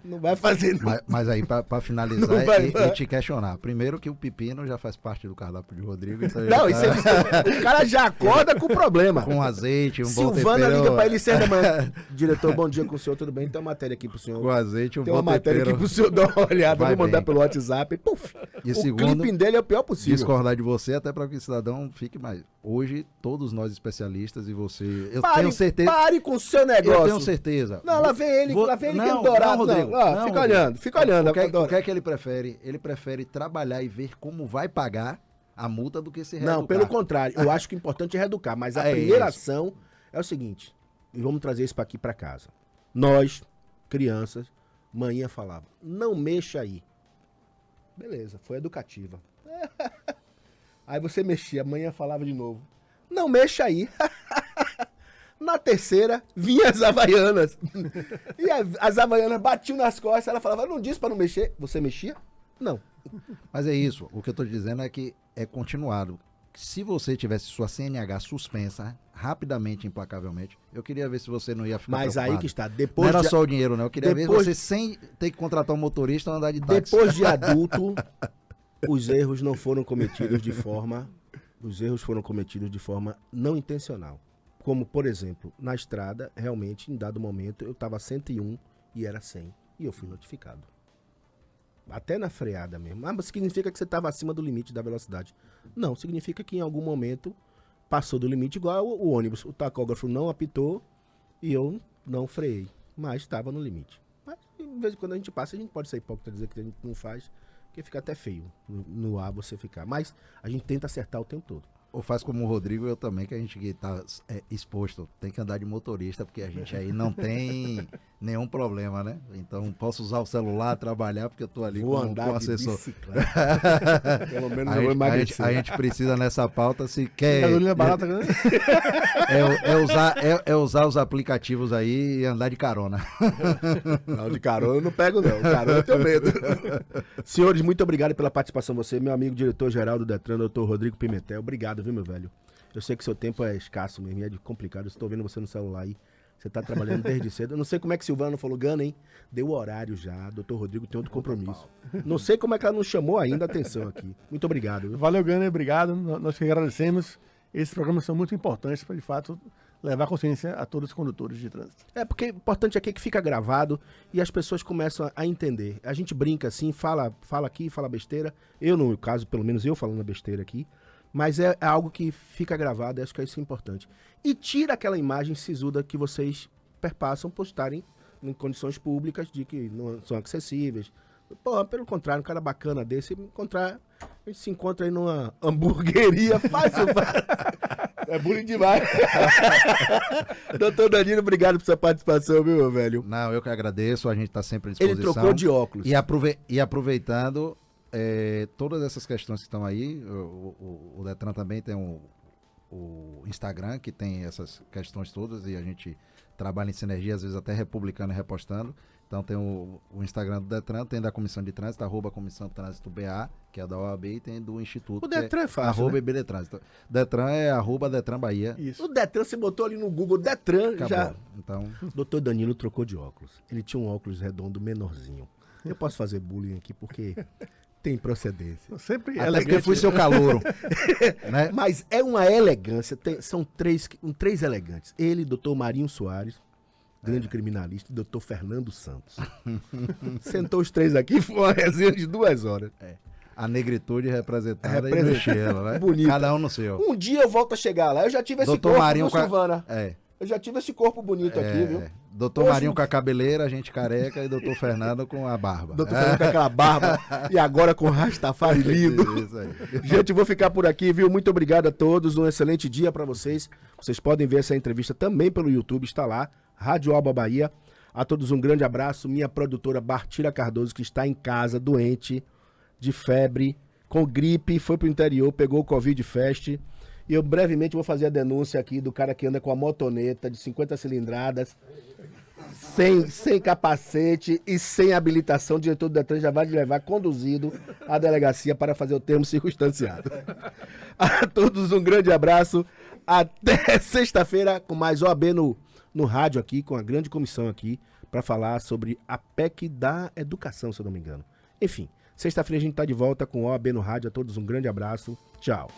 Não vai fazer não. Mas aí, pra finalizar, Não vai, e te questionar. Primeiro que o pepino já faz parte do cardápio de Rodrigo. Então Não, isso o cara já acorda com o problema. com azeite, um bom Silvana tempero. liga pra ele 6 da manhã. Diretor, bom dia com o senhor, tudo bem? Tem uma matéria aqui pro senhor. Com azeite, um Tem bom uma matéria tempero. aqui pro senhor dar uma olhada. Vai Vou mandar bem. pelo WhatsApp. Puf, E o segundo, clipping dele é o pior possível. discordar de você, até para que o cidadão fique mais. Hoje, todos nós especialistas e você. Eu tenho certeza. Pare com o seu negócio. Eu tenho certeza. Não, lá vem ele Vou- querendo não, dourado. não, Rodrigo. Não, Não, fica Rodrigo. olhando, fica olhando. O que é que ele prefere? Ele prefere trabalhar e ver como vai pagar a multa do que se reeducar. Não, pelo contrário. Eu acho que o importante é reeducar. Mas a É primeira isso. ação é o seguinte. E vamos trazer isso aqui pra casa. Nós, crianças, manhã falava, não mexa aí. Beleza, foi educativa. Aí você mexia, amanhã falava de novo. Não mexa aí. Na terceira, vinha as havaianas. E as havaianas batiam nas costas, ela falava, não disse pra não mexer. Você mexia? Não. Mas é isso. O que eu tô dizendo é que é continuado. Se você tivesse sua CNH suspensa rapidamente, implacavelmente, eu queria ver se você não ia ficar Mas aí preocupado. que está. Não Depois era de, só o dinheiro, não. Eu queria depois- ver você sem ter que contratar um motorista ou andar de táxi. depois de adulto, os erros não foram cometidos de forma... Os erros foram cometidos de forma não intencional. Como, por exemplo, na estrada, realmente, em dado momento, eu estava 101 e era 100. E eu fui notificado. Até na freada mesmo. Ah, mas significa que você estava acima do limite da velocidade. Não, significa que em algum momento passou do limite, igual o ônibus. O tacógrafo não apitou e eu não freiei. Mas estava no limite. Mas, de vez em quando a gente passa, a gente pode ser hipócrita dizer que a gente não faz, porque fica até feio no ar você ficar. Mas a gente tenta acertar o tempo todo. ou faz como o Rodrigo, eu também, que a gente que tá exposto, tem que andar de motorista, porque a gente aí não tem nenhum problema, né? Então posso usar o celular, trabalhar, porque eu tô ali Vou com andar o de assessor. bicicleta. Pelo menos eu vou emagrecer. A gente precisa nessa pauta, se quer... Gasolina barata, né? usar os aplicativos aí e andar de carona. Não, de carona eu não pego não, carona eu tenho medo. Senhores, muito obrigado pela participação, você, meu amigo diretor-geral do Detran, doutor Rodrigo Pimentel, obrigado, viu, meu velho? Eu sei que seu tempo é escasso mesmo, e é complicado, eu estou vendo você no celular aí, você tá trabalhando desde cedo, eu não sei como é que Silvana falou, Gana, hein? Deu o horário já, doutor Rodrigo tem outro compromisso. Não sei como é que ela não chamou ainda a atenção aqui. Muito obrigado, viu? Valeu, Gana, obrigado. Nós que agradecemos. Esses programas são muito importantes para, de fato, levar consciência a todos os condutores de trânsito. É, porque o importante aqui é que fica gravado e as pessoas começam a entender. A gente brinca assim, fala aqui, fala besteira. Eu, no caso, pelo menos eu falando besteira aqui. Mas é algo que fica gravado e acho que é isso importante. E tira aquela imagem sisuda que vocês perpassam por estarem em condições públicas de que não são acessíveis. Pô, pelo contrário, um cara bacana desse, a gente se encontra aí numa hamburgueria fácil. É bullying demais. Doutor Danilo, obrigado por sua participação, viu, meu velho? Não, eu que agradeço, a gente está sempre à disposição. Ele trocou de óculos. E aproveitando, todas essas questões que estão aí, o Detran também tem o Instagram, que tem essas questões todas, e a gente trabalha em sinergia, às vezes até republicando e repostando. Então tem o Instagram do Detran, tem da Comissão de Trânsito, @Comissão de Trânsito BA, que é da OAB, e tem do Instituto. O Detran é fácil, né? @IBDetrânsito. Detran é @Detran Bahia. Isso. O Detran, você botou ali no Google Detran, Acabou. já... Então, Doutor Danilo trocou de óculos. Ele tinha um óculos redondo menorzinho. Eu posso fazer bullying aqui porque tem procedência. Sempre até elegante. porque fui seu calouro. Né? Mas é uma elegância, são três elegantes. Ele, doutor Marinho Soares, grande criminalista, e doutor Fernando Santos. Sentou os três aqui, foi uma resenha de 2 horas. A negritude representada e no estilo, né? Bonita. Cada um no seu. Um dia eu volto a chegar lá. Eu já tive esse Doutor corpo, Marinho viu, Silvana? Eu já tive esse corpo bonito aqui, viu? Doutor Hoje- Marinho com a cabeleira, a gente careca, e doutor Fernando com a barba. Doutor Fernando com aquela barba e agora com Rastafari lindo. Isso aí. Gente, eu vou ficar por aqui, viu? Muito obrigado a todos, um excelente dia pra vocês. Vocês podem ver essa entrevista também pelo YouTube, está lá, Rádio Alba Bahia. A todos um grande abraço. Minha produtora Bartira Cardoso, que está em casa, doente, de febre, com gripe, foi pro interior, pegou o Covid Fest. E eu brevemente vou fazer a denúncia aqui do cara que anda com a motoneta de 50 cilindradas, sem capacete e sem habilitação. O diretor do Detran já vai levar conduzido à delegacia para fazer o termo circunstanciado. A todos um grande abraço. Até sexta-feira com mais OAB no rádio aqui, com a grande comissão aqui, para falar sobre a PEC da educação, se eu não me engano. Enfim, sexta-feira a gente está de volta com OAB no rádio. A todos um grande abraço. Tchau.